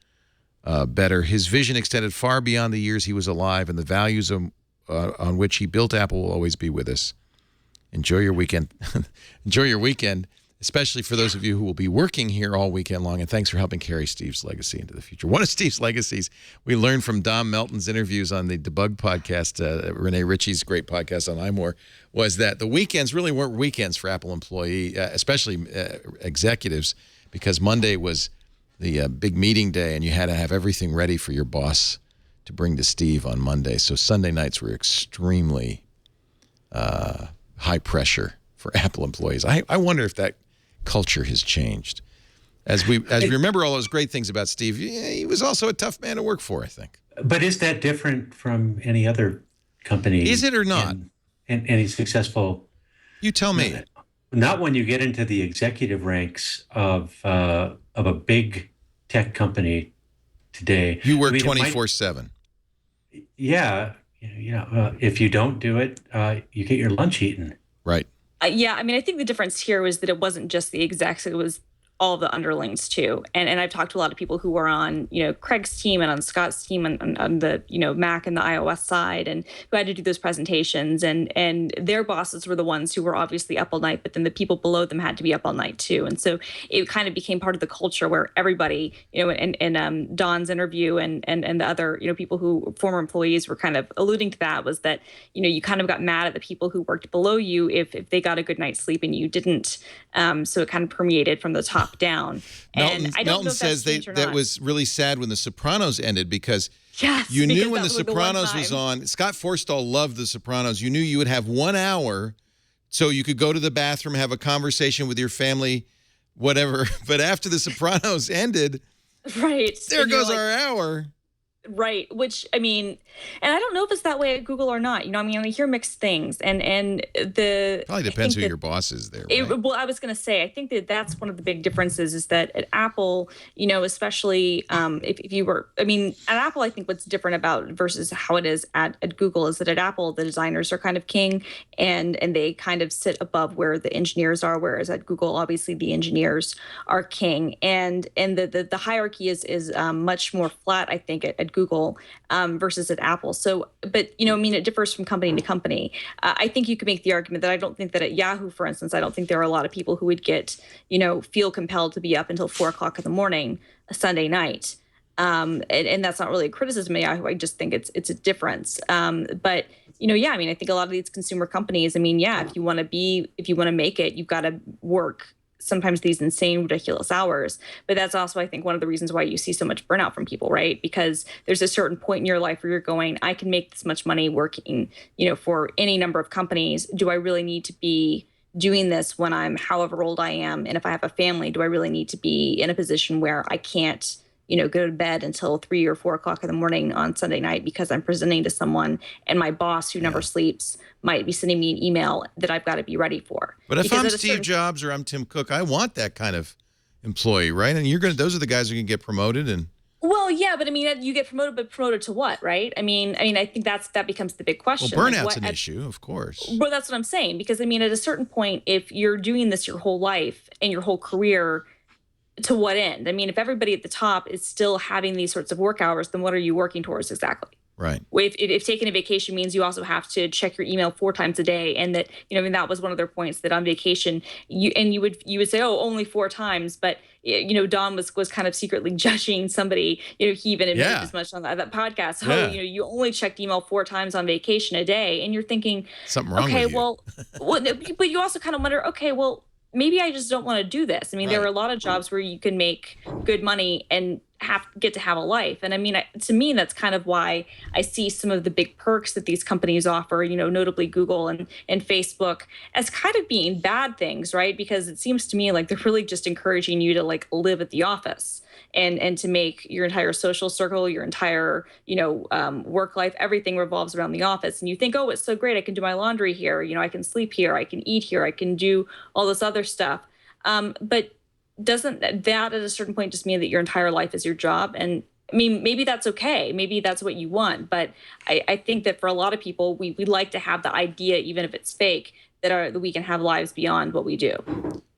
better. His vision extended far beyond the years he was alive, and the values on which he built Apple will always be with us. Enjoy your weekend. Enjoy your weekend, especially for those of you who will be working here all weekend long. And thanks for helping carry Steve's legacy into the future. One of Steve's legacies we learned from Dom Melton's interviews on the Debug podcast, Renee Ritchie's great podcast on iMore, was that the weekends really weren't weekends for Apple employee, especially executives, because Monday was the big meeting day, and you had to have everything ready for your boss to bring to Steve on Monday. So Sunday nights were extremely high pressure for Apple employees. I wonder if that culture has changed. As we remember all those great things about Steve, he was also a tough man to work for, I think. But is that different from any other company? Is it or not? And any successful? You tell me. Not when you get into the executive ranks of a big tech company today. You work 24/7. Yeah. If you don't do it, you get your lunch eaten. Right. Yeah, I mean, I think the difference here was that it wasn't just the execs; it was all the underlings too. And I've talked to a lot of people who were on, Craig's team and on Scott's team on the, Mac and the iOS side, and who had to do those presentations, and their bosses were the ones who were obviously up all night, but then the people below them had to be up all night too. And so it kind of became part of the culture where everybody, in Don's interview and the other, people who former employees were kind of alluding to that, was that, you kind of got mad at the people who worked below you if they got a good night's sleep and you didn't. So it kind of permeated from the top top down. And I don't Melton know if says that's changed or that not. was really sad when The Sopranos ended because Yes, you because knew when that The was the one Sopranos was time. on. Scott Forstall loved The Sopranos. You knew you would have 1 hour so you could go to the bathroom, have a conversation with your family, whatever. But after The Sopranos ended, Right. there And you're goes like, our hour. Right. Which, I mean, and I don't know if it's that way at Google or not. You know, I mean, I hear mixed things. And the Probably I depends think who that your boss is there, it, right? well, I was going to say, I think that that's one of the big differences is that at Apple, you know, especially if you were, I mean, at Apple, I think what's different about versus how it is at Google is that at Apple, the designers are kind of king and they kind of sit above where the engineers are, whereas at Google, obviously the engineers are king. And the hierarchy is much more flat, I think, at Google versus at Apple. So, but, you know, I mean, it differs from company to company. I think you could make the argument that I don't think that at Yahoo, for instance, I don't think there are a lot of people who would get, you know, feel compelled to be up until 4 o'clock in the morning, a Sunday night. And that's not really a criticism of Yahoo. I just think it's a difference. But, you know, yeah, I mean, I think a lot of these consumer companies, I mean, yeah, if you want to make it, you've got to work sometimes these insane, ridiculous hours. But that's also, I think, one of the reasons why you see so much burnout from people, right? Because there's a certain point in your life where you're going, I can make this much money working, you know, for any number of companies. Do I really need to be doing this when I'm however old I am? And if I have a family, do I really need to be in a position where I can't, you know, go to bed until 3 or 4 o'clock in the morning on Sunday night because I'm presenting to someone and my boss who never sleeps might be sending me an email that I've got to be ready for. But if because I'm at a Steve certain Jobs or I'm Tim Cook, I want that kind of employee, right? And those are the guys who can get promoted and Well, yeah, but I mean, you get promoted, but promoted to what, right? I mean, I think that becomes the big question. well, Like, burnout's what, an issue, of course. Well, that's what I'm saying. Because I mean, at a certain point, if you're doing this your whole life and your whole career, to what end? I mean, if everybody at the top is still having these sorts of work hours, then what are you working towards exactly? Right. If taking a vacation means you also have to check your email 4 times a day, and that, you know, I mean, that was one of their points, that on vacation you would say, oh, only 4 times, but, you know, Don was kind of secretly judging somebody. You know, he even admitted as much on that podcast. So, you know, you only checked email 4 times on vacation a day, and you're thinking, something wrong okay, with you. well, but you also kind of wonder, okay, well, maybe I just don't want to do this. I mean, there are a lot of jobs where you can make good money and get to have a life. And I mean, to me, that's kind of why I see some of the big perks that these companies offer, you know, notably Google and Facebook, as kind of being bad things, right? Because it seems to me like they're really just encouraging you to like live at the office and to make your entire social circle, your entire, you know, work life, everything revolves around the office. And you think, oh, it's so great. I can do my laundry here. You know, I can sleep here. I can eat here. I can do all this other stuff. But doesn't that at a certain point just mean that your entire life is your job? And I mean, maybe that's okay. Maybe that's what you want. But I think that for a lot of people, we like to have the idea, even if it's fake, that we can have lives beyond what we do.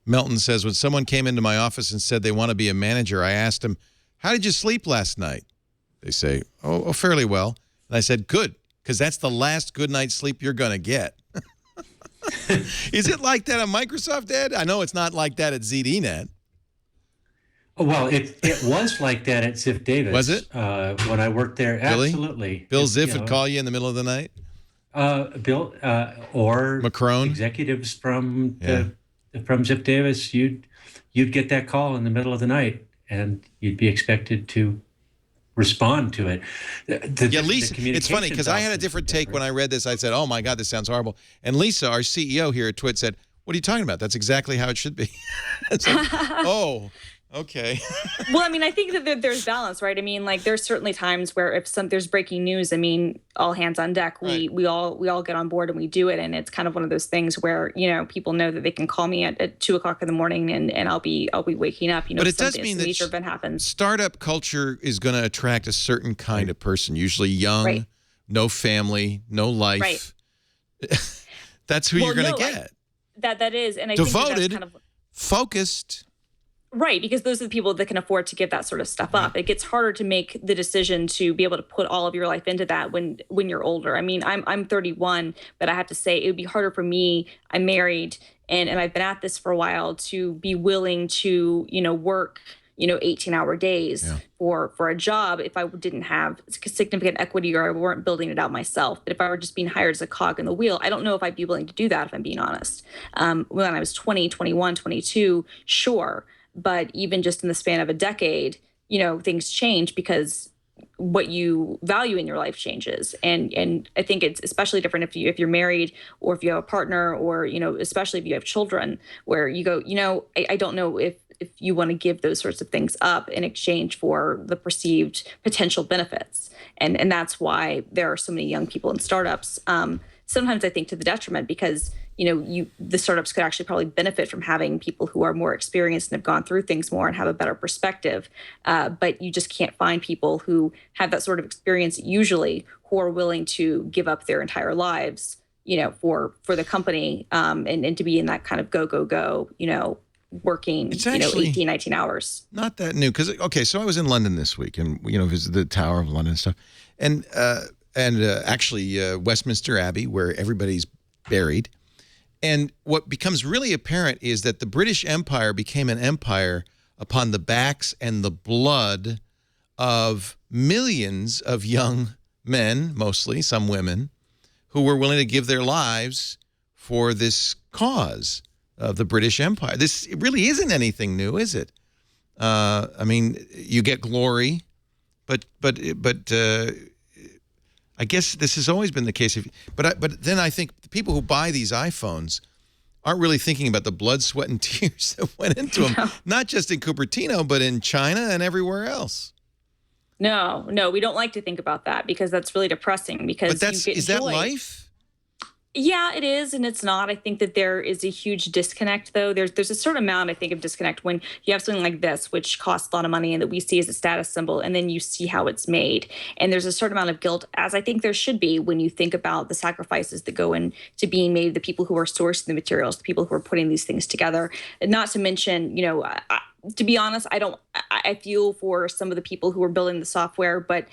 Melton says, when someone came into my office and said they want to be a manager, I asked them, how did you sleep last night? They say, oh, fairly well. And I said, good, because that's the last good night's sleep you're going to get. Is it like that on Microsoft, Ed? I know it's not like that at ZDNet. Well, it was like that at Ziff Davis. Was it? When I worked there, Really? absolutely. Bill Ziff would call you in the middle of the night? Bill or Macron? Executives from Ziff Davis, you'd get that call in the middle of the night, and you'd be expected to respond to it. Lisa, it's funny because I had a different take when I read this. I said, oh my God, this sounds horrible. And Lisa, our CEO here at TWiT, said, what are you talking about? That's exactly how it should be. It's like, oh, okay. Well, I mean, I think that there's balance, right? I mean, like there's certainly times where if there's breaking news, I mean, all hands on deck. We all get on board and we do it, and it's kind of one of those things where, you know, people know that they can call me at 2 o'clock in the morning, and I'll be waking up. You know, but it does mean that event happens. Startup culture is going to attract a certain kind of person, usually young, no family, no life. Right. That's who you're going to get. That is, and I devoted, think that's kind of focused. Right, because those are the people that can afford to give that sort of stuff up. It gets harder to make the decision to be able to put all of your life into that when you're older. I mean, I'm 31, but I have to say it would be harder for me. I'm married and I've been at this for a while to be willing to, you know, work, you know, 18-hour days for a job if I didn't have significant equity or I weren't building it out myself. But if I were just being hired as a cog in the wheel, I don't know if I'd be willing to do that, if I'm being honest. When I was 20, 21, 22, sure. But even just in the span of a decade, things change because what you value in your life changes. And I think it's especially different if you're married or if you have a partner or, especially if you have children where you go, I don't know if you want to give those sorts of things up in exchange for the perceived potential benefits. And that's why there are so many young people in startups. Sometimes I think to the detriment because, the startups could actually probably benefit from having people who are more experienced and have gone through things more and have a better perspective. But you just can't find people who have that sort of experience usually who are willing to give up their entire lives, for the company and to be in that kind of go, working, It's actually 18, 19 hours. Not that new. Because, okay, so I was in London this week and, visited the Tower of London and stuff. And actually Westminster Abbey, where everybody's buried. And what becomes really apparent is that the British Empire became an empire upon the backs and the blood of millions of young men, mostly, some women, who were willing to give their lives for this cause of the British Empire. This really isn't anything new, is it? I mean, you get glory, but I guess this has always been the case. But then I think the people who buy these iPhones aren't really thinking about the blood, sweat, and tears that went into them, not just in Cupertino, but in China and everywhere else. No, we don't like to think about that because that's really depressing. Because is that life? Yeah, it is, and it's not. I think that there is a huge disconnect, though. There's a certain amount, I think, of disconnect when you have something like this, which costs a lot of money and that we see as a status symbol, and then you see how it's made. And there's a certain amount of guilt, as I think there should be, when you think about the sacrifices that go into being made, the people who are sourcing the materials, the people who are putting these things together. And not to mention, to be honest, I feel for some of the people who are building the software, but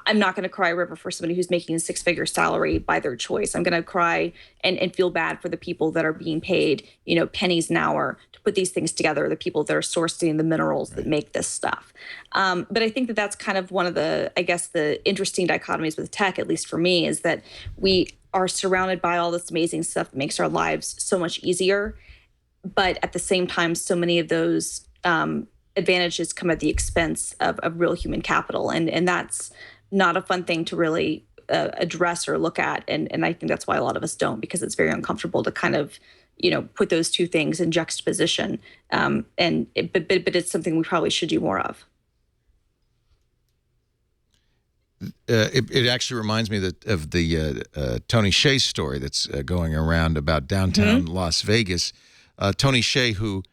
I'm not going to cry a river for somebody who's making a six-figure salary by their choice. I'm going to cry and feel bad for the people that are being paid, pennies an hour to put these things together, the people that are sourcing the minerals that make this stuff. But I think that that's kind of one of the interesting dichotomies with tech, at least for me, is that we are surrounded by all this amazing stuff that makes our lives so much easier. But at the same time, so many of those advantages come at the expense of real human capital. And that's not a fun thing to really address or look at. And I think that's why a lot of us don't, because it's very uncomfortable to kind of, put those two things in juxtaposition. But it's something we probably should do more of. It actually reminds me of the Tony Hsieh story that's going around about downtown Las Vegas. Tony Hsieh, who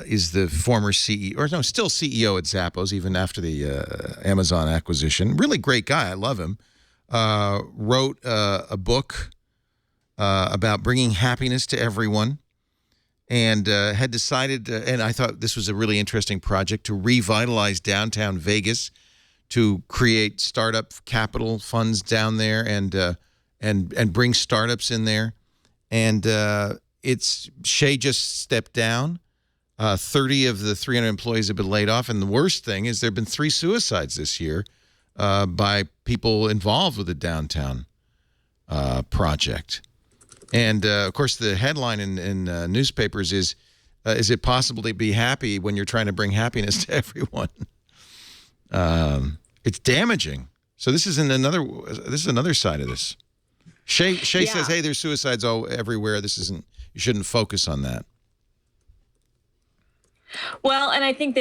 is the former CEO, or no, still CEO at Zappos, even after the Amazon acquisition. Really great guy. I love him. Wrote a book about bringing happiness to everyone, and had decided, and I thought this was a really interesting project, to revitalize downtown Vegas, to create startup capital funds down there, and bring startups in there. And Hsieh just stepped down. 30 of the 300 employees have been laid off. And the worst thing is there have been 3 suicides this year by people involved with the downtown project. And, of course, the headline in newspapers is it possible to be happy when you're trying to bring happiness to everyone? It's damaging. So this is another side of this. Hsieh says, hey, there's suicides everywhere. You shouldn't focus on that. Well, and I think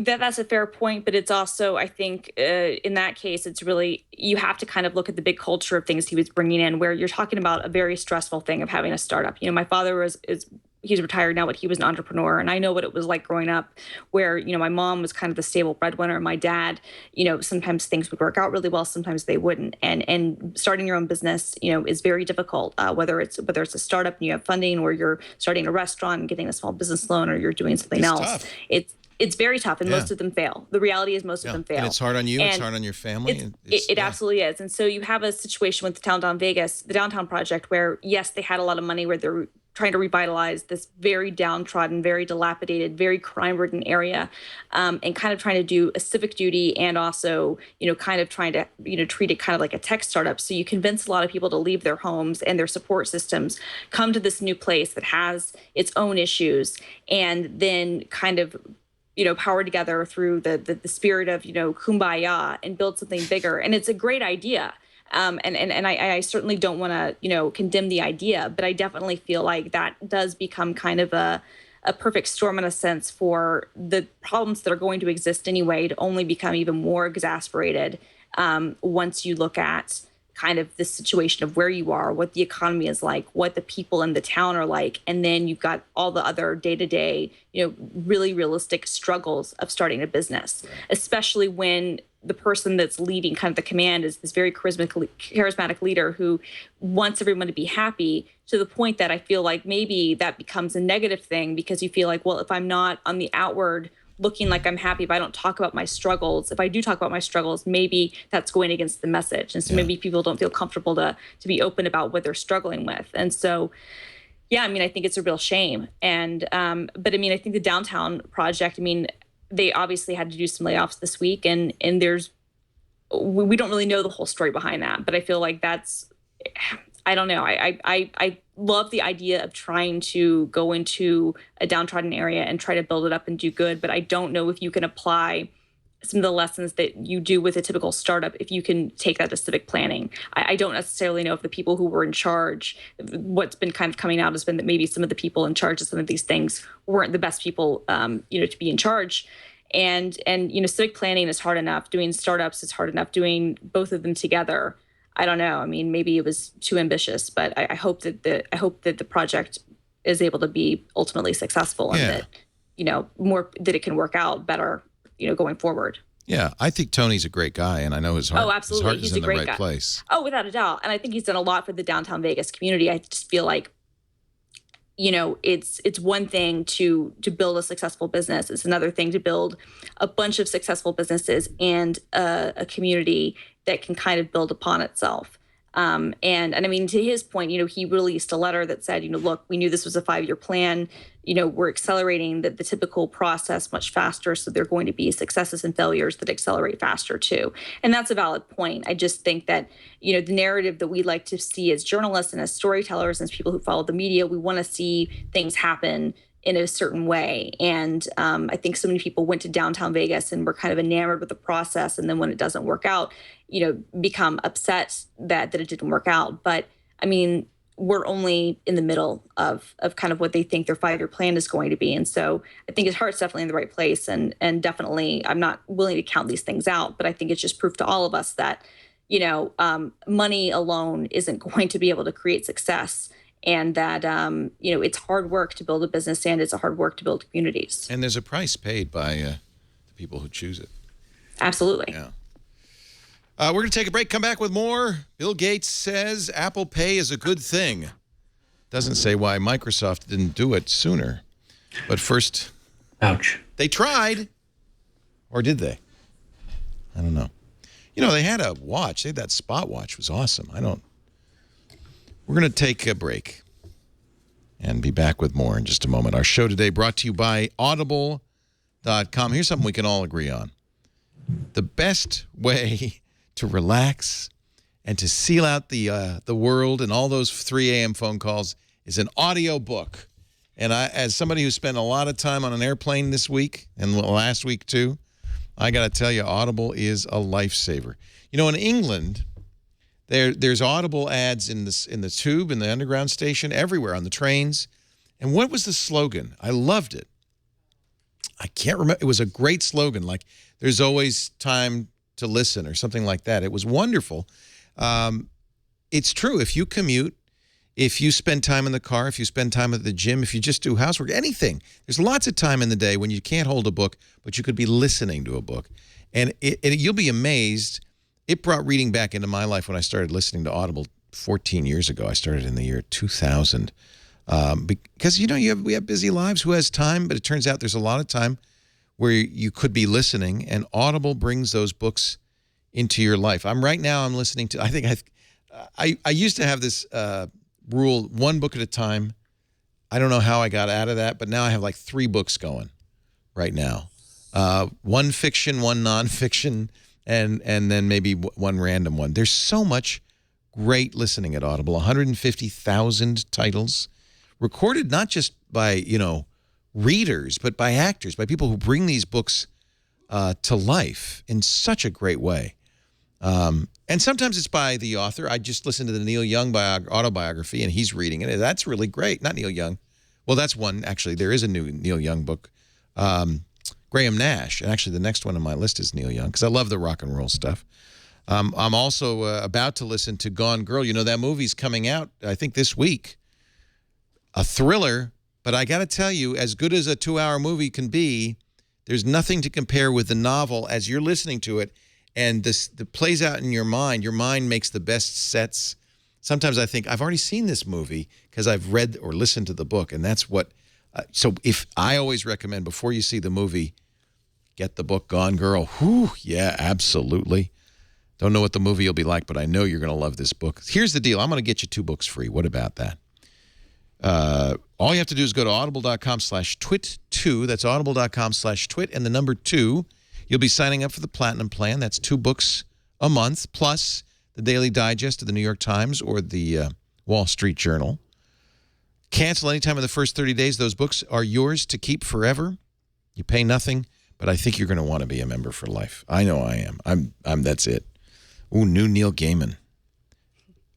that's a fair point, but it's also, I think, in that case, it's really, you have to kind of look at the big culture of things he was bringing in, where you're talking about a very stressful thing of having a startup. My father he's retired now, but he was an entrepreneur, and I know what it was like growing up, where, my mom was kind of the stable breadwinner, and my dad, sometimes things would work out really well, sometimes they wouldn't, and starting your own business, is very difficult, whether it's a startup and you have funding, or you're starting a restaurant and getting a small business loan, or you're doing something else. Tough. It's It's very tough, and most of them fail. The reality is most of them fail. And it's hard on you. It's hard on your family. It absolutely is. And so you have a situation with the downtown project, where yes, they had a lot of money, where they're trying to revitalize this very downtrodden, very dilapidated, very crime-ridden area, and kind of trying to do a civic duty, and also, kind of trying to, treat it kind of like a tech startup. So you convince a lot of people to leave their homes and their support systems, come to this new place that has its own issues, and then kind of, power together through the spirit of, kumbaya, and build something bigger. And it's a great idea. And I certainly don't want to, condemn the idea, but I definitely feel like that does become kind of a perfect storm, in a sense, for the problems that are going to exist anyway to only become even more exasperated once you look at kind of the situation of where you are, what the economy is like, what the people in the town are like, and then you've got all the other day-to-day, really realistic struggles of starting a business, especially when the person that's leading kind of the command is this very charismatic leader who wants everyone to be happy, to the point that I feel like maybe that becomes a negative thing, because you feel like, well, if I'm not on the outward looking like I'm happy, if I don't talk about my struggles, if I do talk about my struggles, maybe that's going against the message. And so maybe people don't feel comfortable to be open about what they're struggling with. And so, I think it's a real shame. And, but I think the downtown project, they obviously had to do some layoffs this week, and we don't really know the whole story behind that, but I feel like I don't know. I love the idea of trying to go into a downtrodden area and try to build it up and do good, but I don't know if you can apply some of the lessons that you do with a typical startup, if you can take that to civic planning. I don't necessarily know if the people who were in charge, what's been kind of coming out has been that maybe some of the people in charge of some of these things weren't the best people, to be in charge. And civic planning is hard enough. Doing startups is hard enough. Doing both of them together, I don't know. Maybe it was too ambitious, but I hope that the project is able to be ultimately successful, and that, more that it can work out better, going forward. Yeah, I think Tony's a great guy, and I know his heart, absolutely. His heart He's is in a great the right guy. place. Oh, without a doubt. And I think he's done a lot for the downtown Vegas community. I just feel like, it's one thing to build a successful business. It's another thing to build a bunch of successful businesses and a community that can kind of build upon itself. And to his point, he released a letter that said, look, we knew this was a 5-year plan. We're accelerating the typical process much faster. So there are going to be successes and failures that accelerate faster too. And that's a valid point. I just think that, the narrative that we like to see as journalists and as storytellers and as people who follow the media, we want to see things happen in a certain way. And I think so many people went to downtown Vegas and were kind of enamored with the process. And then when it doesn't work out, become upset that it didn't work out. But we're only in the middle of kind of what they think their 5-year plan is going to be. And so I think his heart's definitely in the right place. And definitely, I'm not willing to count these things out, but I think it's just proof to all of us that, money alone isn't going to be able to create success. And that, it's hard work to build a business, and it's a hard work to build communities. And there's a price paid by the people who choose it. Absolutely. Yeah. We're going to take a break, come back with more. Bill Gates says Apple Pay is a good thing. Doesn't say why Microsoft didn't do it sooner. But first... Ouch. They tried. Or did they? I don't know. They had a watch. They had that Spot watch. It was awesome. We're going to take a break and be back with more in just a moment. Our show today brought to you by Audible.com. Here's something we can all agree on. The best way to relax and to seal out the world and all those 3 a.m. phone calls is an audio book. And as somebody who spent a lot of time on an airplane this week and last week too, I got to tell you, Audible is a lifesaver. In England, there's Audible ads in the tube, in the underground station, everywhere on the trains. And what was the slogan? I loved it. I can't remember. It was a great slogan, like "There's always time to listen" or something like that. It was wonderful. It's true. If you commute, if you spend time in the car, if you spend time at the gym, if you just do housework, anything, there's lots of time in the day when you can't hold a book, but you could be listening to a book. And you'll be amazed. It brought reading back into my life when I started listening to Audible 14 years ago. I started in the year 2000. Because, we have busy lives. Who has time? But it turns out there's a lot of time where you could be listening, and Audible brings those books into your life. I'm listening to, I used to have this rule, one book at a time. I don't know how I got out of that, but now I have like 3 books going right now. One fiction, one nonfiction, and then maybe one random one. There's so much great listening at Audible. 150,000 titles recorded not just by, readers, but by actors, by people who bring these books to life in such a great way. And sometimes it's by the author. I just listened to the Neil Young autobiography, and he's reading it. That's really great. Not Neil Young. Well, that's one. Actually, there is a new Neil Young book. Graham Nash. And actually, the next one on my list is Neil Young, because I love the rock and roll stuff. I'm also about to listen to Gone Girl. That movie's coming out, I think, this week. A thriller, but I got to tell you, as good as a 2-hour movie can be, there's nothing to compare with the novel as you're listening to it. And this plays out in your mind. Your mind makes the best sets. Sometimes I think, I've already seen this movie because I've read or listened to the book. And that's what, so if I always recommend before you see the movie, get the book Gone Girl. Whew, yeah, absolutely. Don't know what the movie will be like, but I know you're going to love this book. Here's the deal. I'm going to get you 2 books free. What about that? All you have to do is go to audible.com/twit2. That's audible.com/twit and the number 2. You'll be signing up for the Platinum Plan. That's 2 books a month, plus the Daily Digest of the New York Times or the Wall Street Journal. Cancel anytime in the first 30 days. Those books are yours to keep forever. You pay nothing, but I think you're going to want to be a member for life. I know I am. That's it. Ooh, new Neil Gaiman.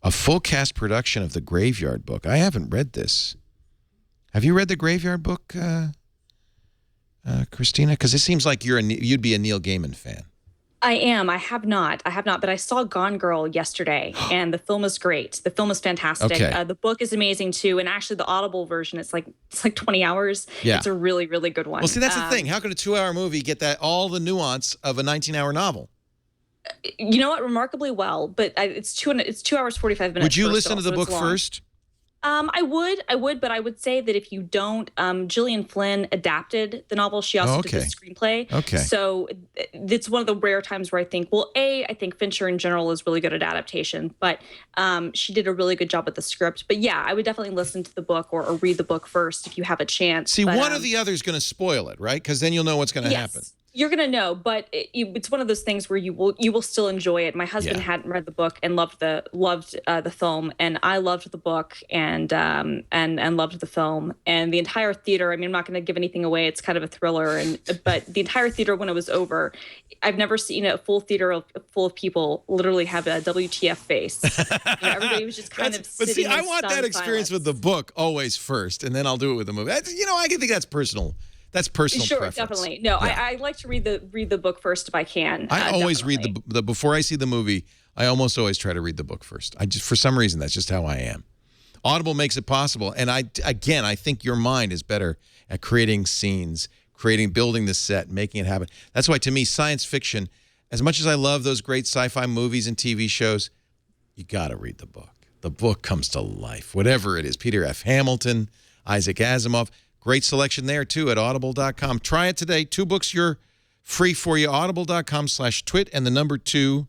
A full cast production of The Graveyard Book. I haven't read this. Have you read The Graveyard Book, Christina? Because it seems like you'd be a Neil Gaiman fan. I am. I have not, but I saw Gone Girl yesterday, and the film is great. The film is fantastic. Okay. The book is amazing too, and actually the Audible version, it's like 20 hours. Yeah. It's a really, really good one. Well, see, that's the thing. How could a 2-hour movie get all the nuance of a 19-hour novel? You know what? Remarkably well, but it's 2 hours 45 minutes. Would you listen to the book first? I would, but I would say that if you don't, Gillian Flynn adapted the novel. She also did the screenplay. Okay. So it's one of the rare times where I think, I think Fincher in general is really good at adaptation, but she did a really good job with the script. But yeah, I would definitely listen to the book or read the book first if you have a chance. See, one or the other is going to spoil it, right? Because then you'll know what's going to happen. You're going to know, but it's one of those things where you will still enjoy it. My husband hadn't read the book and loved the film, and I loved the book and loved the film, and the entire theater. I mean, I'm not going to give anything away. It's kind of a thriller, but the entire theater when it was over, I've never seen a full theater full of people literally have a WTF face. Everybody was just kind of sitting. But see, I want that experience with the book always first, and then I'll do it with the movie. I can think that's personal. That's personal preference. Sure, definitely. No, yeah. I like to read the book first if I can. I always read the before I see the movie. I almost always try to read the book first. For some reason, that's just how I am. Audible makes it possible, and I think your mind is better at creating scenes, building the set, making it happen. That's why, to me, science fiction, as much as I love those great sci-fi movies and TV shows, you got to read the book. The book comes to life, whatever it is. Peter F. Hamilton, Isaac Asimov. Great selection there, too, at audible.com. Try it today. 2 books you're free for you. Audible.com/twit and the number 2.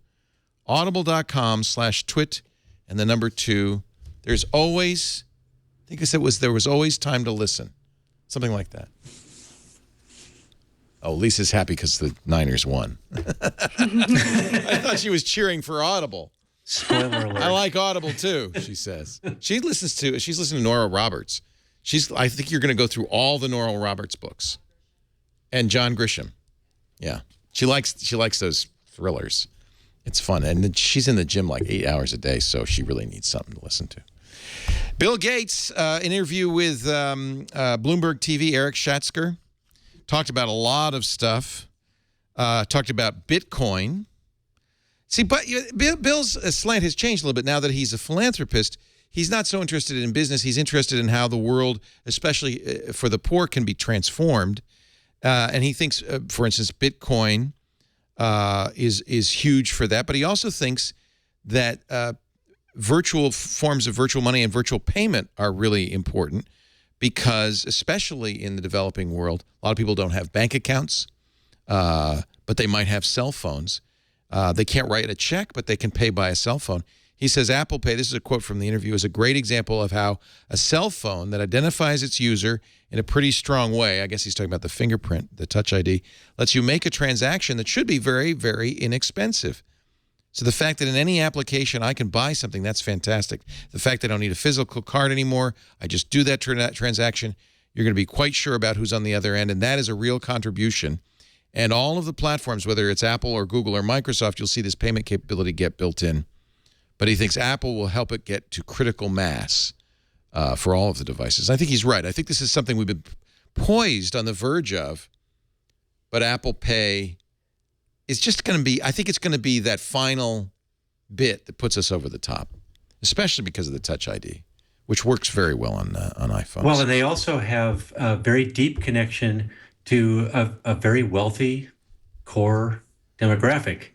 Audible.com/twit and the number 2. There's always, I think I said there was always time to listen. Something like that. Oh, Lisa's happy because the Niners won. I thought she was cheering for Audible. Spoiler alert. I like Audible, too, she says. She's listening to Nora Roberts. I think you're going to go through all the Nora Roberts books, and John Grisham. Yeah, she likes those thrillers. It's fun, and she's in the gym like 8 hours a day, so she really needs something to listen to. Bill Gates, an interview with Bloomberg TV, Eric Schatzker, talked about a lot of stuff. Talked about Bitcoin. See, but Bill's slant has changed a little bit now that he's a philanthropist. He's not so interested in business. He's interested in how the world, especially for the poor, can be transformed. And he thinks, for instance, Bitcoin is huge for that. But he also thinks that virtual forms of virtual money and virtual payment are really important because, especially in the developing world, a lot of people don't have bank accounts. but they might have cell phones. They can't write a check, but they can pay by a cell phone. He says Apple Pay, this is a quote from the interview, is a great example of how a cell phone that identifies its user in a pretty strong way, I guess he's talking about the fingerprint, the Touch ID, lets you make a transaction that should be very, very inexpensive. So the fact that in any application I can buy something, that's fantastic. The fact that I don't need a physical card anymore, I just do that transaction, you're going to be quite sure about who's on the other end, and that is a real contribution. And all of the platforms, whether it's Apple or Google or Microsoft, you'll see this payment capability get built in. But he thinks Apple will help it get to critical mass for all of the devices. I think he's right. I think this is something we've been poised on the verge of, but Apple Pay is just going to be, I think it's going to be that final bit that puts us over the top, especially because of the Touch ID, which works very well on iPhones. Well, and they also have a very deep connection to a very wealthy core demographic.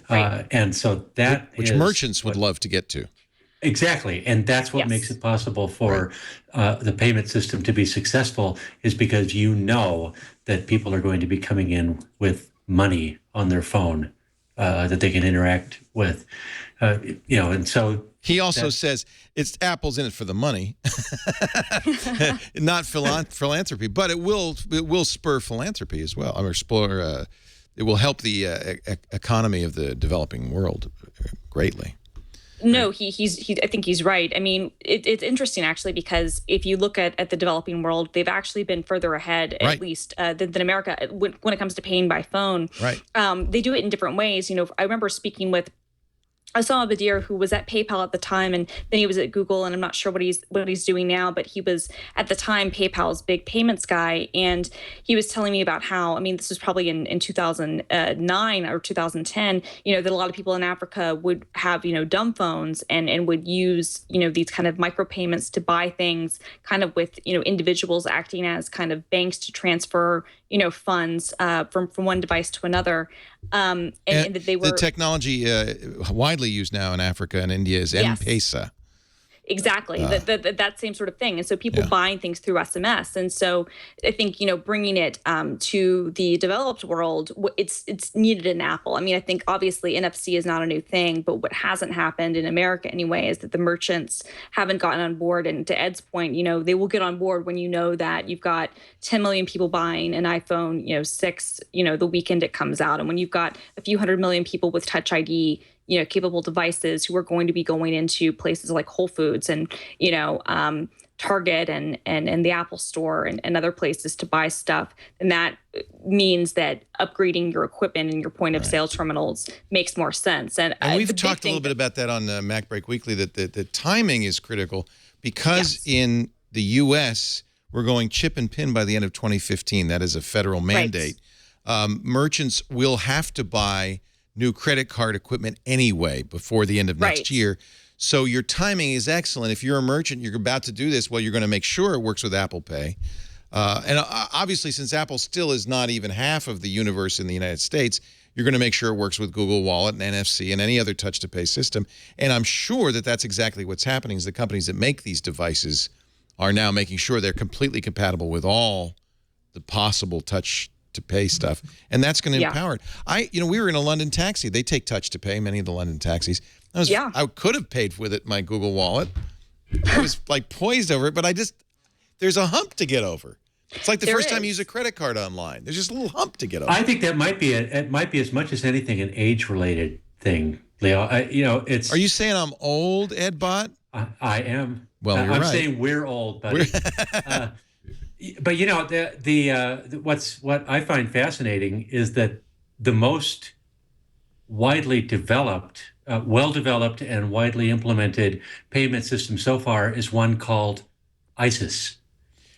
Right. And so that which merchants would love to get to. Exactly. And that's what makes it possible for the payment system to be successful, is because you know that people are going to be coming in with money on their phone that they can interact with. And so he also says it's Apple's in it for the money, not philanthropy, but it will spur philanthropy as well. It will help the economy of the developing world greatly. No, I think he's right. I mean, it's interesting actually, because if you look at the developing world, they've actually been further ahead, at least than America when it comes to paying by phone. Right. They do it in different ways. I remember speaking with Hsieh Badir, who was at PayPal at the time, and then he was at Google, and I'm not sure what he's doing now, but he was at the time PayPal's big payments guy, and he was telling me about how, I mean, this was probably in 2009 or 2010, that a lot of people in Africa would have, dumb phones and would use, these kind of micropayments to buy things, kind of with, individuals acting as kind of banks to transfer, funds from one device to another. And that they were the technology widely used now in Africa and India is M-Pesa. Exactly, that same sort of thing. And so people buying things through SMS. And so I think, bringing it to the developed world, it's needed in Apple. I mean, I think obviously NFC is not a new thing, but what hasn't happened in America anyway is that the merchants haven't gotten on board. And to Ed's point, they will get on board when that you've got 10 million people buying an iPhone, 6, the weekend it comes out. And when you've got a few 100 million people with Touch ID, capable devices who are going to be going into places like Whole Foods and, Target and the Apple Store and other places to buy stuff. And that means that upgrading your equipment and your point of sale terminals makes more sense. And we've talked a little bit about that on Mac Break Weekly, that the timing is critical because in the U.S., we're going chip and pin by the end of 2015. That is a federal mandate. Merchants will have to buy new credit card equipment anyway before the end of next year. So your timing is excellent. If you're a merchant, you're about to do this, well, you're going to make sure it works with Apple Pay. And obviously, since Apple still is not even half of the universe in the United States, you're going to make sure it works with Google Wallet and NFC and any other touch-to-pay system. And I'm sure that that's exactly what's happening, is the companies that make these devices are now making sure they're completely compatible with all the possible touch-to-pay stuff, and that's going to empower it. We were in a London taxi. They take touch to pay, many of the London taxis. I could have paid with it, my Google Wallet. I was like poised over it, but there's a hump to get over. It's like the first time you use a credit card online. There's just a little hump to get over. I think that might be it might be as much as anything an age-related thing, Leo. It's. Are you saying I'm old, Ed Bott? I am. Well, you're right. I'm saying we're old, buddy. But what I find fascinating is that the most widely developed, well-developed and widely implemented payment system so far is one called ISIS.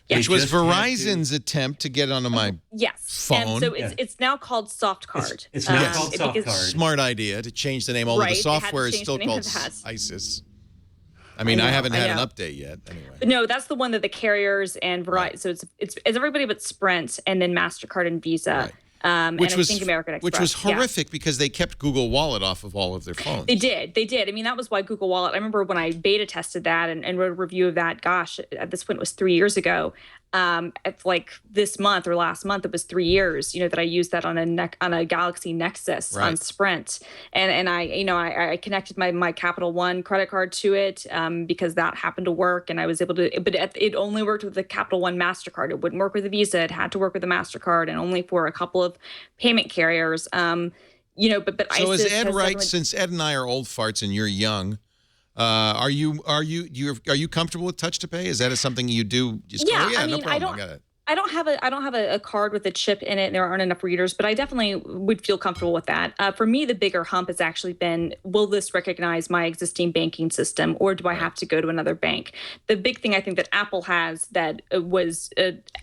Which was Verizon's attempt to get onto my phone. And so it's now called SoftCard. It's now called SoftCard. Smart idea to change the name. Although the software is still called ISIS. I mean, I haven't had an update yet. Anyway. But no, that's the one that the carriers and Verizon. So it's everybody but Sprint, and then MasterCard and Visa. Which I think American Express. Which was horrific because they kept Google Wallet off of all of their phones. They did. I mean, that was why Google Wallet, I remember when I beta tested that and wrote a review of that, gosh, at this point it was 3 years ago. It's like this month or last month, it was 3 years, that I used that on a Galaxy Nexus on Sprint. And I connected my Capital One credit card to it because that happened to work. And I was able to, but it only worked with the Capital One MasterCard. It wouldn't work with a Visa. It had to work with a MasterCard and only for a couple of payment carriers. But so ISIS is Ed right? definitely... Since Ed and I are old farts and you're young, are you comfortable with touch to pay? Is that something you do? Just Yeah, go, yeah, I mean, no problem. I got it. I don't have a card with a chip in it. And there aren't enough readers, but I definitely would feel comfortable with that. For me, the bigger hump has actually been, will this recognize my existing banking system, or do I have to go to another bank? The big thing I think that Apple has that was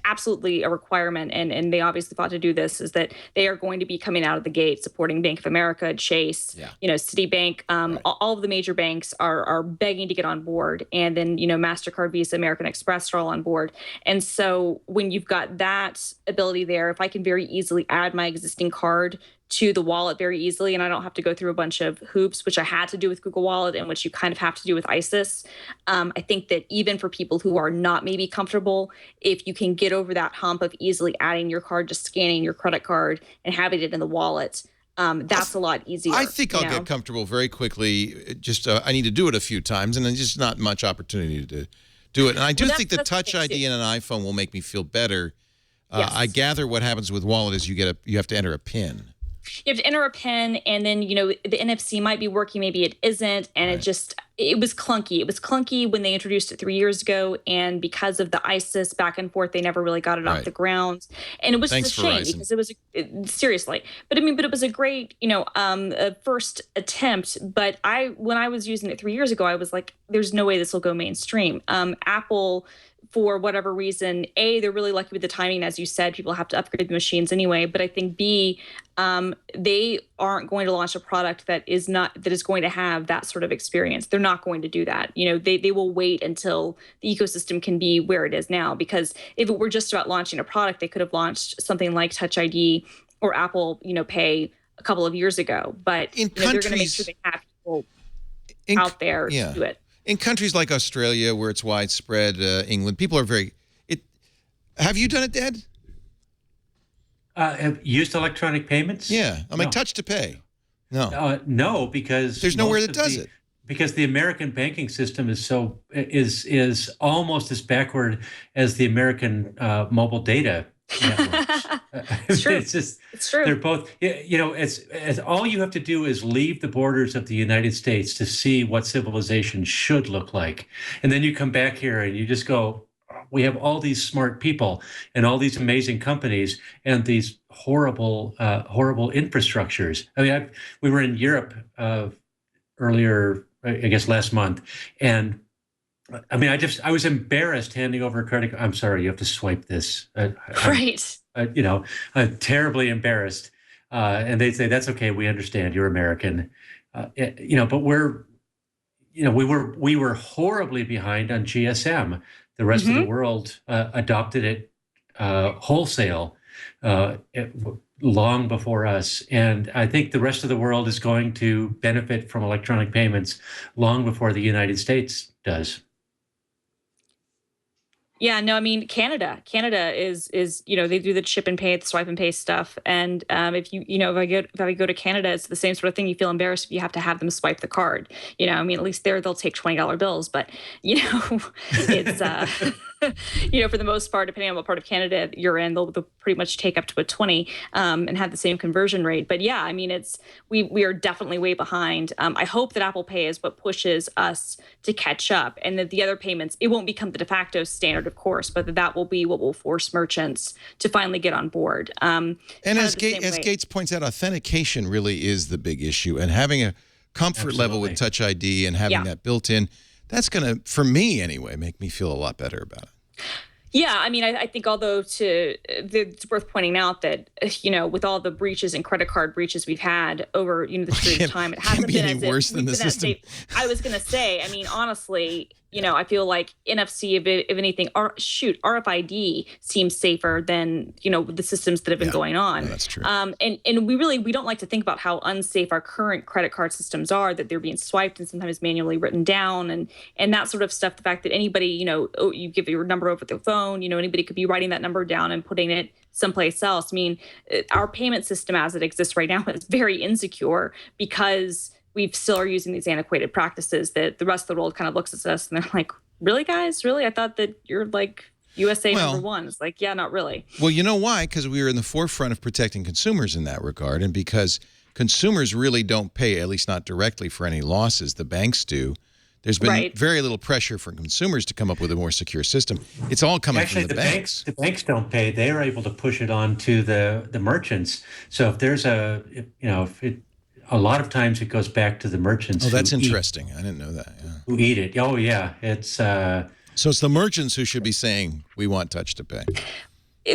absolutely a requirement, and they obviously thought to do this, is that they are going to be coming out of the gate supporting Bank of America, Chase, Citibank. All of the major banks are begging to get on board, and then MasterCard, Visa, American Express are all on board. And so when you've got that ability there, if I can very easily add my existing card to the wallet very easily, and I don't have to go through a bunch of hoops, which I had to do with Google Wallet and which you kind of have to do with ISIS. I think that even for people who are not maybe comfortable, if you can get over that hump of easily adding your card, just scanning your credit card and having it in the wallet, that's a lot easier. I think I'll get comfortable very quickly. Just I need to do it a few times, and there's just not much opportunity to do it. And I do think the Touch ID in an iPhone will make me feel better. Yes. I gather what happens with Wallet is you have to enter a PIN. You have to enter a PIN, and then, the NFC might be working, maybe it isn't. And it was clunky. It was clunky when they introduced it 3 years ago. And because of the ISIS back and forth, they never really got it off the ground. And it was just a shame because it was, seriously. But it was a great, first attempt. But when I was using it 3 years ago, I was like, there's no way this will go mainstream. Apple, for whatever reason, A, they're really lucky with the timing. As you said, people have to upgrade the machines anyway. But I think B, they aren't going to launch a product that is going to have that sort of experience. They're not going to do that. They will wait until the ecosystem can be where it is now, because if it were just about launching a product, they could have launched something like Touch ID or Apple, Pay a couple of years ago. But they're going to make sure they have people out there to do it. In countries like Australia, where it's widespread, England, people are very. Have you done it, Dad? Have used electronic payments? Yeah, I mean, touch to pay. No, no, because there's nowhere that does it. Because the American banking system is almost as backward as the American mobile data networks. It's true. It's true. They're both. It's all you have to do is leave the borders of the United States to see what civilization should look like, and then you come back here and you just go, we have all these smart people and all these amazing companies and these horrible infrastructures. I mean, we were in Europe earlier, I guess last month, and I mean, I was embarrassed handing over a credit card. I'm sorry, you have to swipe this. Right. I'm terribly embarrassed. And they'd say, that's okay. We understand you're American. But we were horribly behind on GSM. The rest of the world adopted it wholesale long before us. And I think the rest of the world is going to benefit from electronic payments long before the United States does. Yeah, no, I mean, Canada is they do the chip and pay, the swipe and pay stuff. And if I go to Canada, it's the same sort of thing. You feel embarrassed if you have to have them swipe the card. I mean, at least there they'll take $20 bills, but it's for the most part, depending on what part of Canada you're in, they'll pretty much take up to a 20 and have the same conversion rate. But yeah, I mean, we are definitely way behind. I hope that Apple Pay is what pushes us to catch up, and that the other payments, it won't become the de facto standard, of course, but that will be what will force merchants to finally get on board. And as Gates points out, authentication really is the big issue, and having a comfort level with Touch ID and having that built in, that's going to, for me anyway, make me feel a lot better about it. Yeah, I mean, I think although it's worth pointing out that, with all the breaches and credit card breaches we've had over, this period of time, it hasn't been any worse than the system. I was going to say, I mean, honestly, I feel like NFC, if anything, RFID seems safer than, the systems that have been going on. No, that's true. And we don't like to think about how unsafe our current credit card systems are, that they're being swiped and sometimes manually written down and that sort of stuff. The fact that anybody, you give your number over the phone, anybody could be writing that number down and putting it someplace else. I mean, our payment system as it exists right now is very insecure because we still are using these antiquated practices that the rest of the world kind of looks at us and they're like, really, guys? Really? I thought that you're like USA number one. It's like, yeah, not really. Well, you know why? Because we are in the forefront of protecting consumers in that regard. And because consumers really don't pay, at least not directly, for any losses. The banks do. There's been very little pressure for consumers to come up with a more secure system. It's all coming from the banks. The banks don't pay. They are able to push it on to the merchants. So if there's a lot of times it goes back to the merchants. Oh, that's interesting. I didn't know that. Yeah. Who eat it. Oh, yeah. It's so it's the merchants who should be saying, we want touch to pay.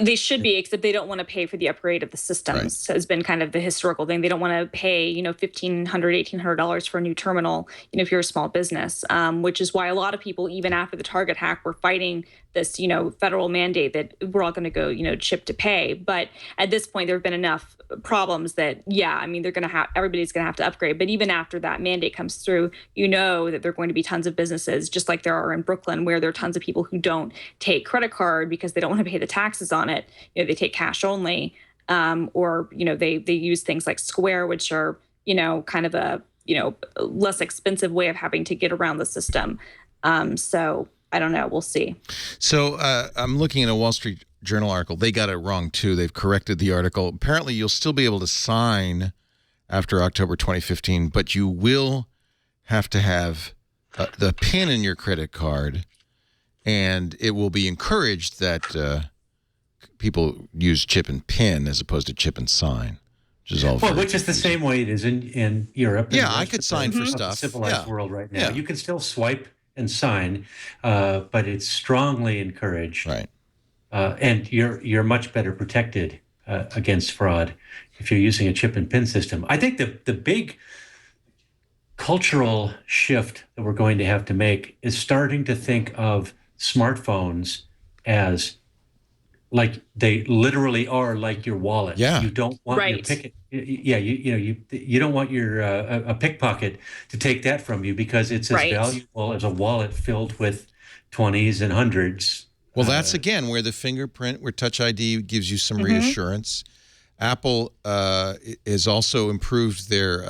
They should be, except they don't want to pay for the upgrade of the systems. So it's been kind of the historical thing. They don't want to pay, $1,500, $1,800 for a new terminal, if you're a small business, which is why a lot of people, even after the Target hack, were fighting this, federal mandate that we're all going to go, chip to pay. But at this point, there have been enough problems that, everybody's going to have to upgrade. But even after that mandate comes through, that there are going to be tons of businesses, just like there are in Brooklyn, where there are tons of people who don't take credit card because they don't want to pay the taxes on it. They take cash only, or they use things like Square, which are kind of a less expensive way of having to get around the system. So I don't know. We'll see. So I'm looking at a Wall Street Journal article. They got it wrong too. They've corrected the article. Apparently, you'll still be able to sign after October 2015, but you will have to have the PIN in your credit card, and it will be encouraged that people use chip and PIN as opposed to chip and sign, which is all. Well, which is the same way it is in Europe. Yeah, I could sign for stuff. The civilized world right now. You can still swipe and sign, but it's strongly encouraged. Right. And you're much better protected against fraud if you're using a chip and PIN system. I think the big cultural shift that we're going to have to make is starting to think of smartphones as like they literally are like your wallet. Yeah. You don't want your picket. Yeah, you don't want your a pickpocket to take that from you because it's as valuable as a wallet filled with 20s and hundreds. Well, that's again where the fingerprint, where Touch ID gives you some reassurance. Apple has also improved their,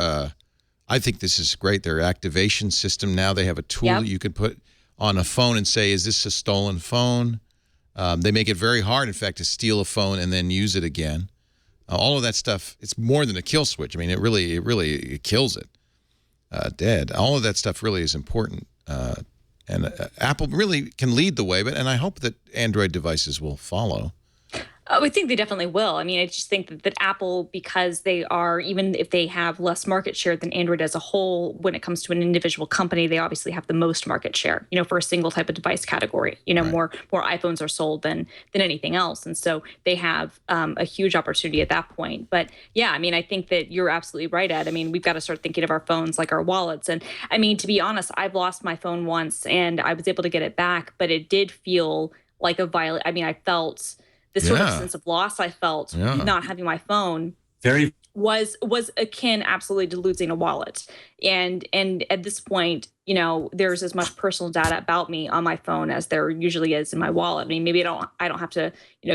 I think this is great, their activation system. Now they have a tool that you can put on a phone and say, is this a stolen phone? They make it very hard, in fact, to steal a phone and then use it again. All of that stuff, it's more than a kill switch. I mean, it really kills it dead. All of that stuff really is important. And Apple really can lead the way, and I hope that Android devices will follow. I think they definitely will. I mean, I just think that Apple, because they are, even if they have less market share than Android as a whole, when it comes to an individual company, they obviously have the most market share, for a single type of device category. More iPhones are sold than anything else. And so they have a huge opportunity at that point. But yeah, I mean, I think that you're absolutely right, Ed. I mean, we've got to start thinking of our phones like our wallets. And I mean, to be honest, I've lost my phone once and I was able to get it back, but it did feel like a violent. I mean, I felt the sort of sense of loss I felt not having my phone was akin absolutely to losing a wallet. And at this point, there's as much personal data about me on my phone as there usually is in my wallet. I mean, maybe I don't have to,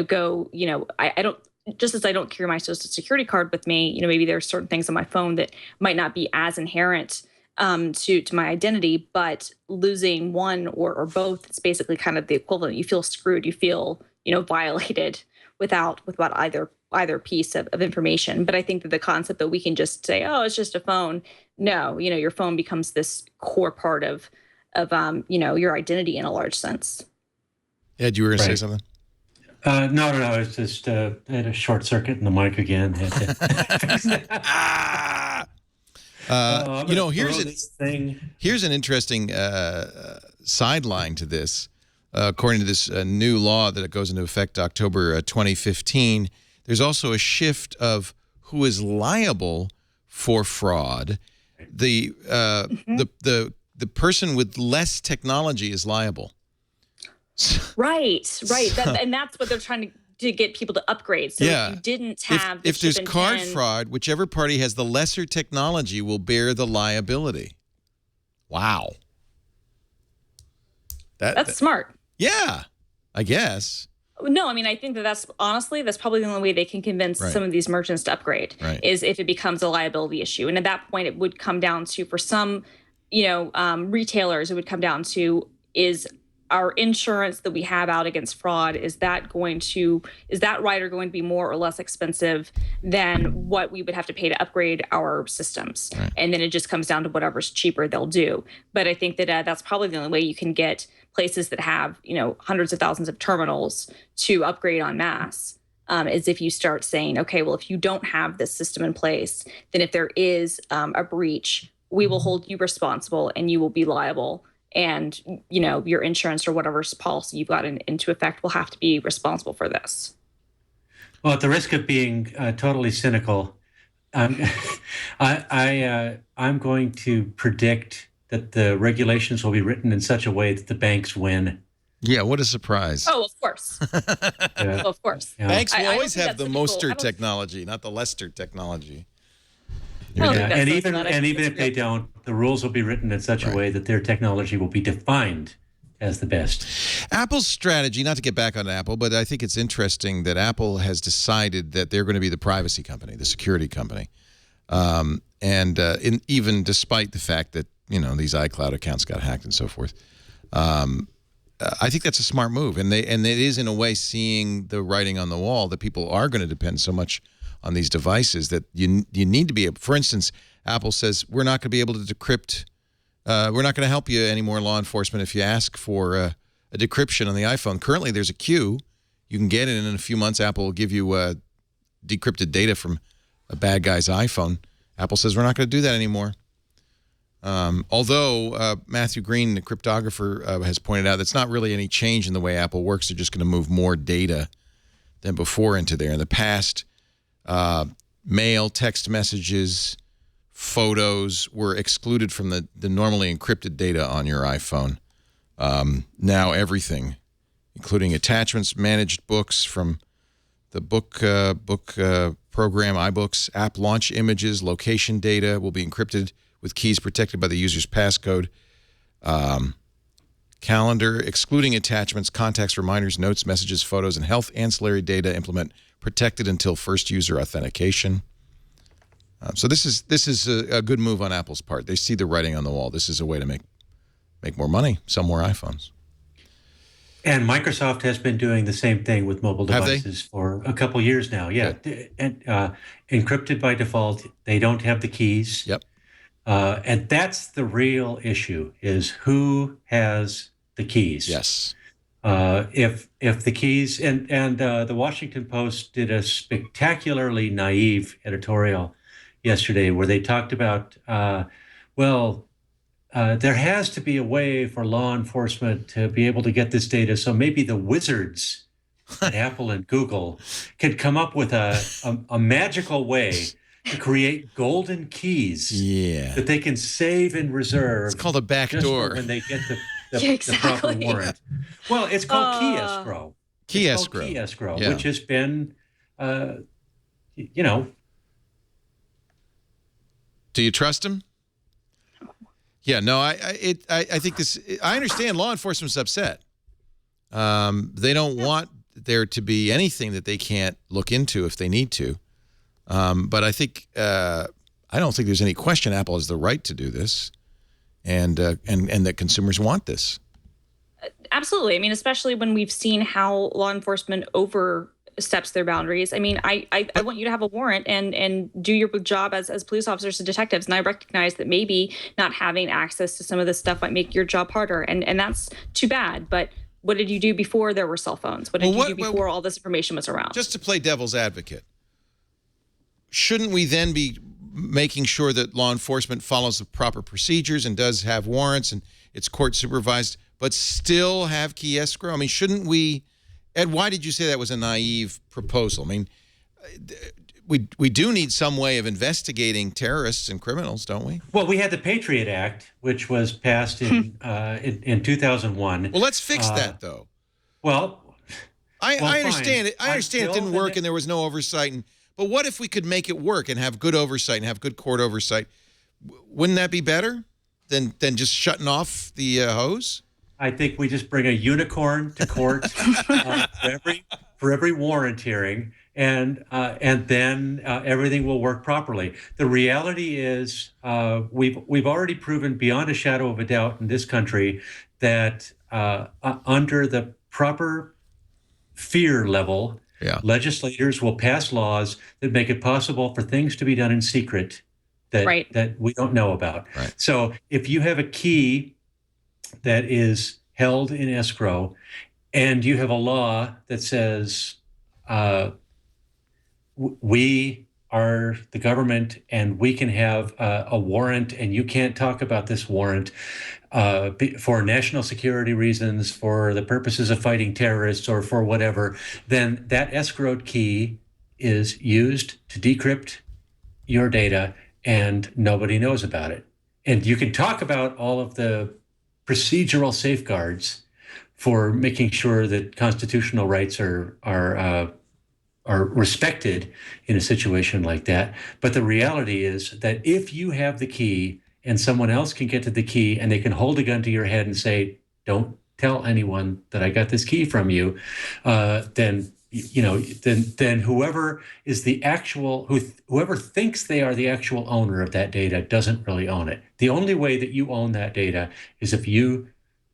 go, I don't, just as I don't carry my social security card with me, maybe there are certain things on my phone that might not be as inherent to my identity, but losing one or both, it's basically kind of the equivalent. You feel screwed. You feel, violated without either piece of information. But I think that the concept that we can just say, oh, it's just a phone. No, your phone becomes this core part of your identity in a large sense. Ed, you were going to say something? No. It's just I had a short circuit in the mic again. Here's an interesting sideline to this. According to this new law that goes into effect October 2015, there's also a shift of who is liable for fraud. The the person with less technology is liable. Right. And that's what they're trying to get people to upgrade. So if you didn't have if there's card fraud, whichever party has the lesser technology will bear the liability. Wow. That's smart. Yeah, I guess. No, I mean, I think that's honestly, that's probably the only way they can convince some of these merchants to upgrade is if it becomes a liability issue. And at that point, it would come down to, for some, retailers, it would come down to, is our insurance that we have out against fraud, is that rider going to be more or less expensive than what we would have to pay to upgrade our systems? Right. And then it just comes down to whatever's cheaper they'll do. But I think that that's probably the only way you can get places that have, hundreds of thousands of terminals to upgrade en masse, is if you start saying, okay, well, if you don't have this system in place, then if there is a breach, we will hold you responsible and you will be liable. And, your insurance or whatever policy you've got into effect will have to be responsible for this. Well, at the risk of being totally cynical, I'm going to predict that the regulations will be written in such a way that the banks win. Yeah, what a surprise. Oh, of course. Of course. Yeah. Banks will always have the Moster technology, not the Lester technology. And even if they don't, the rules will be written in such a way that their technology will be defined as the best. Apple's strategy, not to get back on Apple, but I think it's interesting that Apple has decided that they're going to be the privacy company, the security company. Even despite the fact that, these iCloud accounts got hacked and so forth. I think that's a smart move. And it is, in a way, seeing the writing on the wall that people are going to depend so much on these devices that you need to be able. For instance, Apple says, we're not going to be able to decrypt. We're not going to help you anymore, law enforcement, if you ask for a decryption on the iPhone. Currently, there's a queue. You can get it, and in a few months, Apple will give you decrypted data from a bad guy's iPhone. Apple says, we're not going to do that anymore. Although Matthew Green, the cryptographer, has pointed out that's not really any change in the way Apple works. They're just going to move more data than before into there. In the past, mail, text messages, photos were excluded from the normally encrypted data on your iPhone. Now everything, including attachments, managed books from the book program, iBooks, app launch images, location data will be encrypted with keys protected by the user's passcode. Calendar, excluding attachments, contacts, reminders, notes, messages, photos, and health ancillary data implement protected until first user authentication. So this is a good move on Apple's part. They see the writing on the wall. This is a way to make more money, sell more iPhones. And Microsoft has been doing the same thing with mobile devices for a couple years now. Yeah, and encrypted by default. They don't have the keys. Yep. And that's the real issue: is who has the keys. Yes. If the keys and the Washington Post did a spectacularly naive editorial yesterday where they talked about, there has to be a way for law enforcement to be able to get this data. So maybe the wizards at Apple and Google could come up with a magical way to create golden keys that they can save and reserve. It's called a backdoor. When they get the proper warrant. Well, it's called key escrow. Key escrow, which has been, Do you trust him? Yeah, no, I think this. I understand law enforcement's upset. They don't want there to be anything that they can't look into if they need to. But I think I don't think there's any question Apple has the right to do this, and that consumers want this. Absolutely. I mean, especially when we've seen how law enforcement oversteps their boundaries. I mean, I want you to have a warrant and do your job as police officers and detectives. And I recognize that maybe not having access to some of this stuff might make your job harder. And that's too bad. But what did you do before there were cell phones? What did you do before all this information was around? Just to play devil's advocate, shouldn't we then be making sure that law enforcement follows the proper procedures and does have warrants and it's court supervised, but still have key escrow? I mean, shouldn't we, Ed, why did you say that was a naive proposal? I mean, we do need some way of investigating terrorists and criminals, don't we? Well, we had the Patriot Act, which was passed in 2001. Well, let's fix that, though. Well, I understand it. I understand it didn't work and there was no oversight. But what if we could make it work and have good oversight and have good court oversight? Wouldn't that be better than just shutting off the hose? I think we just bring a unicorn to court for every warrant hearing, and then everything will work properly. The reality is, we've already proven beyond a shadow of a doubt in this country that under the proper fear level, legislators will pass laws that make it possible for things to be done in secret that we don't know about. Right. So if you have a key that is held in escrow and you have a law that says we are the government and we can have a warrant and you can't talk about this warrant for national security reasons, for the purposes of fighting terrorists or for whatever, then that escrowed key is used to decrypt your data and nobody knows about it. And you can talk about all of the procedural safeguards for making sure that constitutional rights are respected in a situation like that. But the reality is that if you have the key and someone else can get to the key and they can hold a gun to your head and say, don't tell anyone that I got this key from you, then whoever is the actual, whoever thinks they are the actual owner of that data doesn't really own it. The only way that you own that data is if you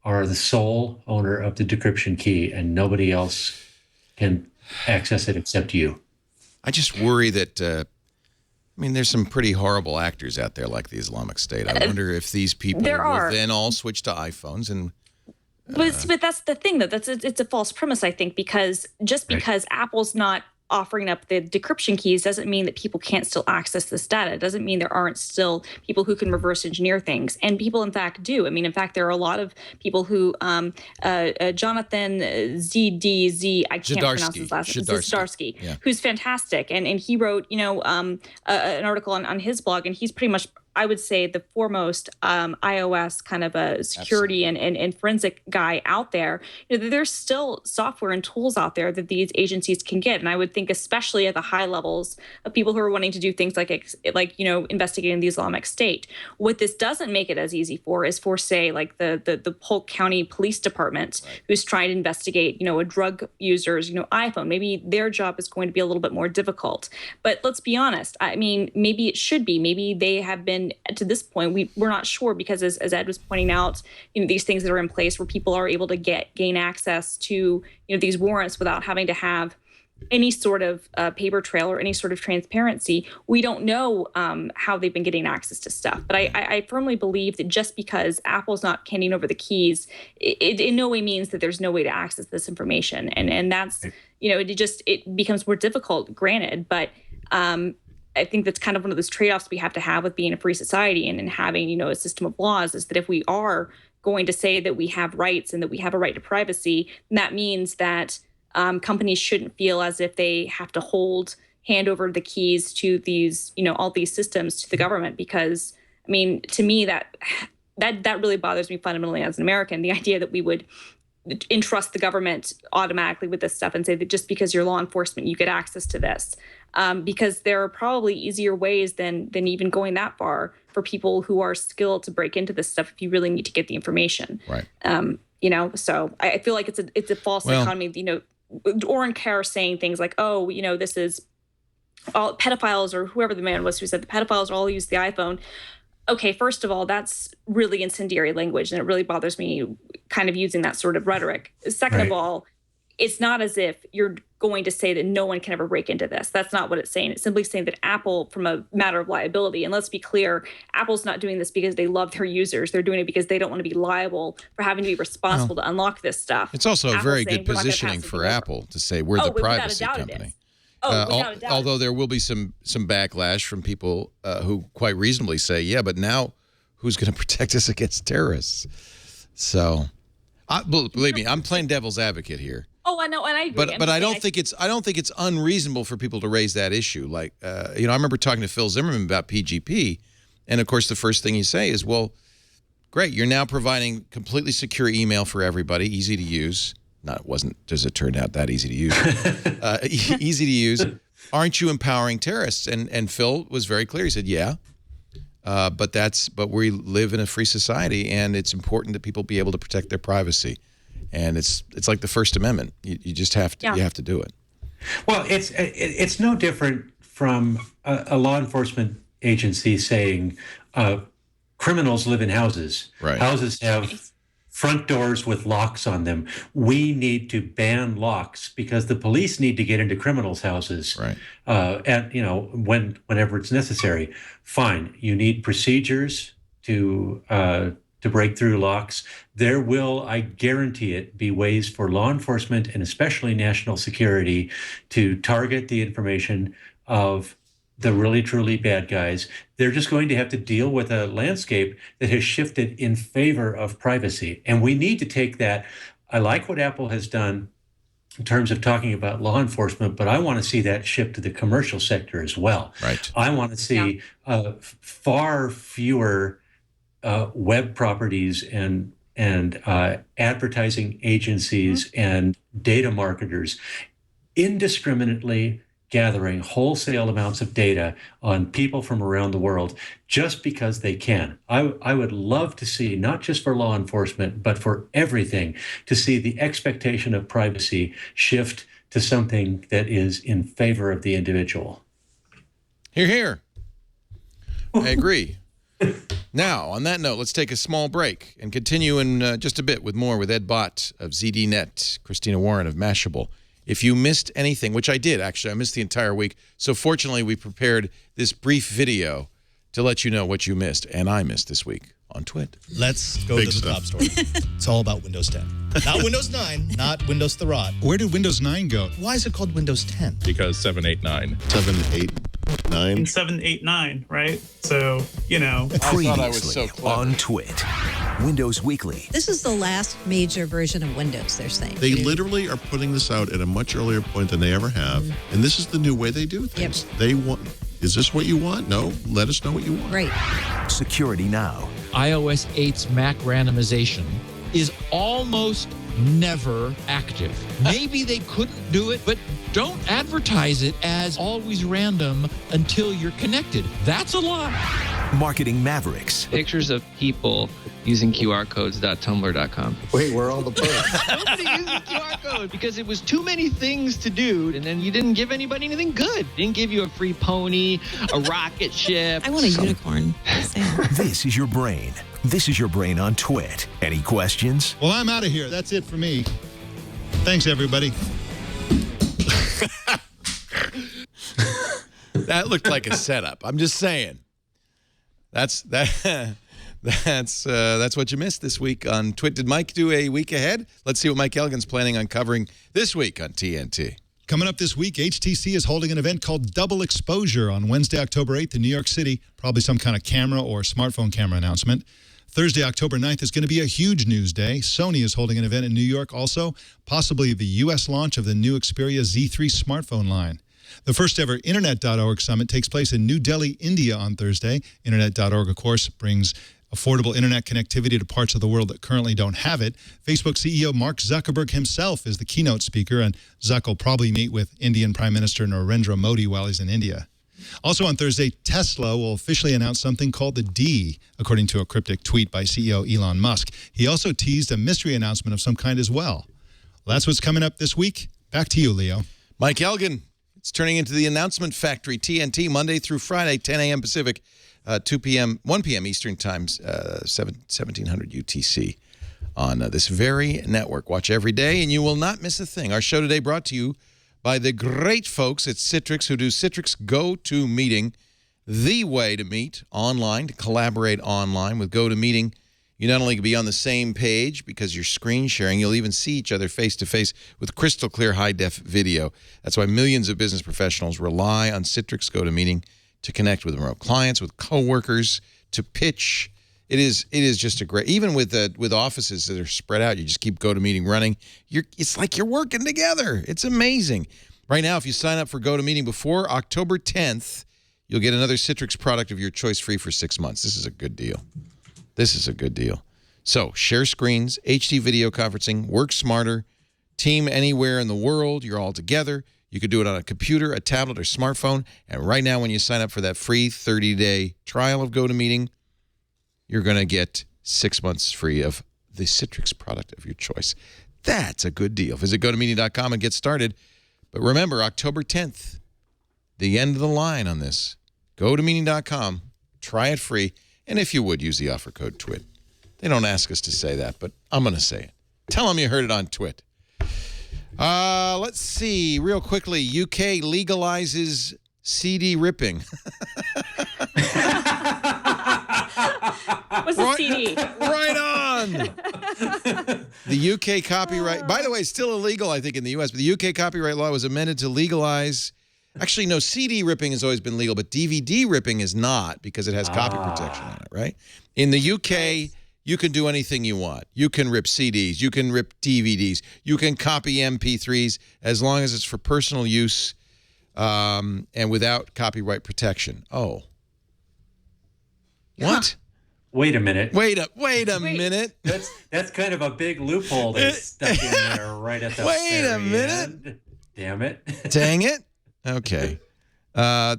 are the sole owner of the decryption key and nobody else can access it except you. I just worry that, there's some pretty horrible actors out there like the Islamic State. I wonder if these people will then all switch to iPhones and... But that's the thing, though. It's a false premise, I think, because just because Apple's not offering up the decryption keys doesn't mean that people can't still access this data. It doesn't mean there aren't still people who can reverse engineer things. And people, in fact, do. In fact, there are a lot of people who, Jonathan ZDZ, I can't pronounce his last name, Zdarsky, who's fantastic. And he wrote, an article on his blog, and he's pretty much, I would say, the foremost iOS kind of a security and forensic guy out there. There's still software and tools out there that these agencies can get. And I would think, especially at the high levels of people who are wanting to do things like investigating the Islamic State. What this doesn't make it as easy for is for, say, like the Polk County Police Department, who's trying to investigate, a drug user's, iPhone. Maybe their job is going to be a little bit more difficult. But let's be honest. Maybe it should be. Maybe they have been, to this point, we're not sure, because as Ed was pointing out, these things that are in place where people are able to gain access to these warrants without having to have any sort of paper trail or any sort of transparency. We don't know how they've been getting access to stuff. But I firmly believe that just because Apple's not handing over the keys, it in no way means that there's no way to access this information. And that's, it becomes more difficult, granted, but I think that's kind of one of those trade-offs we have to have with being a free society and having, a system of laws, is that if we are going to say that we have rights and that we have a right to privacy, then that means that companies shouldn't feel as if they have to hand over the keys to these, all these systems to the government. Because, to me, that really bothers me fundamentally as an American, the idea that we would entrust the government automatically with this stuff and say that just because you're law enforcement, you get access to this. Because there are probably easier ways than even going that far for people who are skilled to break into this stuff if you really need to get the information. Right. So I feel like it's a false dichotomy. Oren Kerr saying things like, this is all pedophiles, or whoever the man was who said the pedophiles all use the iPhone. Okay, first of all, that's really incendiary language, and it really bothers me kind of using that sort of rhetoric. Second of all, it's not as if you're going to say that no one can ever break into this. That's not what it's saying. It's simply saying that Apple, from a matter of liability, and let's be clear, Apple's not doing this because they love their users. They're doing it because they don't want to be liable for having to be responsible to unlock this stuff. It's also a very good positioning for Apple to say we're the privacy company. Although there will be some backlash from people who quite reasonably say, yeah, but now who's going to protect us against terrorists? So, believe me, I'm playing devil's advocate here. Oh, I know, and I agree. But I don't think it's unreasonable for people to raise that issue. Like, I remember talking to Phil Zimmerman about PGP, and of course the first thing you say is, well, great, you're now providing completely secure email for everybody, easy to use. It wasn't, as it turned out, that easy to use. Easy to use. Aren't you empowering terrorists? And Phil was very clear. He said, yeah, but we live in a free society, and it's important that people be able to protect their privacy. And it's like the First Amendment. You just have to you have to do it. Well, it's no different from a law enforcement agency saying criminals live in houses. Right. Houses have front doors with locks on them. We need to ban locks because the police need to get into criminals' houses. Right. Whenever it's necessary. Fine. You need procedures to break through locks. There will, I guarantee it, be ways for law enforcement and especially national security to target the information of the really, truly bad guys. They're just going to have to deal with a landscape that has shifted in favor of privacy. And we need to take that. I like what Apple has done in terms of talking about law enforcement, but I want to see that shift to the commercial sector as well. Right. I want to see far fewer web properties and advertising agencies and data marketers indiscriminately gathering wholesale amounts of data on people from around the world just because they can. I would love to see, not just for law enforcement, but for everything, to see the expectation of privacy shift to something that is in favor of the individual. Hear, hear. I agree. Now, on that note, let's take a small break and continue in just a bit with more with Ed Bott of ZDNet, Christina Warren of Mashable. If you missed anything, which I did, actually, I missed the entire week. So fortunately, we prepared this brief video to let you know what you missed, and I missed this week on TWiT. Let's go to the top story. It's all about Windows 10. Not Windows 9, not Windows Thurrott. Where did Windows 9 go? Why is it called Windows 10? Because 7, 8, 9. 7, 8, 9. And 7, 8, 9, right? So, you know. I thought I was so clever. On TWiT. Windows Weekly. This is the last major version of Windows, they're saying. They literally are putting this out at a much earlier point than they ever have. And this is the new way they do things. Yep. They want, is this what you want? No, let us know what you want. Right. Security Now. iOS 8's Mac randomization is almost never active. Maybe they couldn't do it, but don't advertise it as always random until you're connected. That's a lie. Marketing Mavericks. Pictures of people using QR codes.tumblr.com. Wait, where are all the posts? Nobody using QR codes because it was too many things to do, and then you didn't give anybody anything good. Didn't give you a free pony, a rocket ship. I want a unicorn. This is your brain. This is your brain on TWiT. Any questions? Well, I'm out of here. That's it for me. Thanks, everybody. That looked like a setup. I'm just saying. That's what you missed this week on TWiT. Did Mike do a week ahead? Let's see what Mike Elgin's planning on covering this week on TNT. Coming up this week, HTC is holding an event called Double Exposure on Wednesday, October 8th in New York City. Probably some kind of camera or smartphone camera announcement. Thursday, October 9th is going to be a huge news day. Sony is holding an event in New York also, possibly the U.S. launch of the new Xperia Z3 smartphone line. The first ever Internet.org summit takes place in New Delhi, India on Thursday. Internet.org, of course, brings affordable internet connectivity to parts of the world that currently don't have it. Facebook CEO Mark Zuckerberg himself is the keynote speaker, and Zuck will probably meet with Indian Prime Minister Narendra Modi while he's in India. Also on Thursday, Tesla will officially announce something called the D, according to a cryptic tweet by CEO Elon Musk. He also teased a mystery announcement of some kind as well. Well, that's what's coming up this week. Back to you, Leo. Mike Elgin. It's turning into the announcement factory, TNT, Monday through Friday, 10 a.m. Pacific, 2 p.m., 1 p.m. Eastern Time, 1700 UTC on this very network. Watch every day, and you will not miss a thing. Our show today brought to you by the great folks at Citrix who do Citrix GoToMeeting, the way to meet online, to collaborate online. With GoToMeeting, you not only can be on the same page because you're screen sharing, you'll even see each other face-to-face with crystal clear high-def video. That's why millions of business professionals rely on Citrix GoToMeeting to connect with remote clients, with coworkers, to pitch It is just a great, even with offices that are spread out, you just keep GoToMeeting running. It's like you're working together. It's amazing. Right now, if you sign up for GoToMeeting before October 10th, you'll get another Citrix product of your choice free for 6 months. This is a good deal. This is a good deal. So share screens, HD video conferencing, work smarter, team anywhere in the world. You're all together. You could do it on a computer, a tablet, or smartphone. And right now, when you sign up for that free 30-day trial of GoToMeeting, you're going to get 6 months free of the Citrix product of your choice. That's a good deal. Visit GoToMeeting.com and get started. But remember, October 10th, the end of the line on this. GoToMeeting.com. Try it free. And if you would, use the offer code TWiT. They don't ask us to say that, but I'm going to say it. Tell them you heard it on TWiT. Let's see. Real quickly, UK legalizes CD ripping. What's a CD? Right on. The UK copyright, by the way, still illegal, I think, in the U.S., but the UK copyright law was amended to legalize. Actually, no, CD ripping has always been legal, but DVD ripping is not because it has copy protection on it, right? In the UK, you can do anything you want. You can rip CDs. You can rip DVDs. You can copy MP3s as long as it's for personal use and without copyright protection. Oh. What? Wait a minute. Wait a minute. That's kind of a big loophole that's stuck in there right at the Wait a minute. end. Damn it. Dang it. Okay. I'm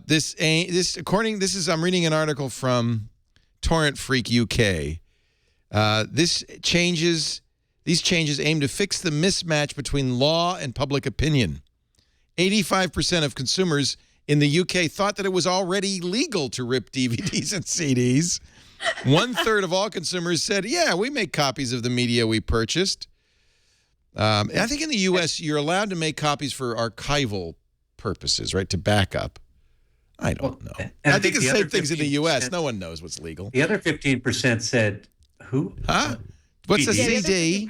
reading an article from Torrent Freak UK. These changes aim to fix the mismatch between law and public opinion. 85% of consumers in the UK thought that it was already legal to rip DVDs and CDs. 1/3 of all consumers said, yeah, we make copies of the media we purchased. I think in the U.S., you're allowed to make copies for archival purposes, right, to back up. I don't know. I think the same thing's in the U.S. No one knows what's legal. The other 15% said, who? Huh? What's a CD?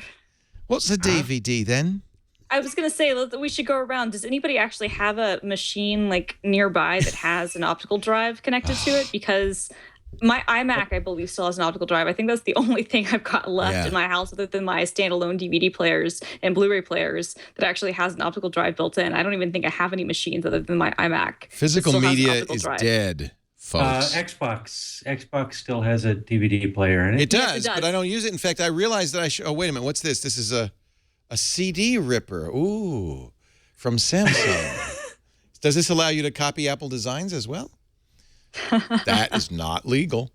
What's a DVD then? I was going to say we should go around. Does anybody actually have a machine like nearby that has an optical drive connected to it? Because my iMac, I believe, still has an optical drive. I think that's the only thing I've got left in my house other than my standalone DVD players and Blu-ray players that actually has an optical drive built in. I don't even think I have any machines other than my iMac. Physical media is dead, folks. Xbox still has a DVD player in it. It does, but I don't use it. In fact, I realized that oh, wait a minute. What's this? This is a CD ripper. Ooh, from Samsung. Does this allow you to copy Apple designs as well? That is not legal.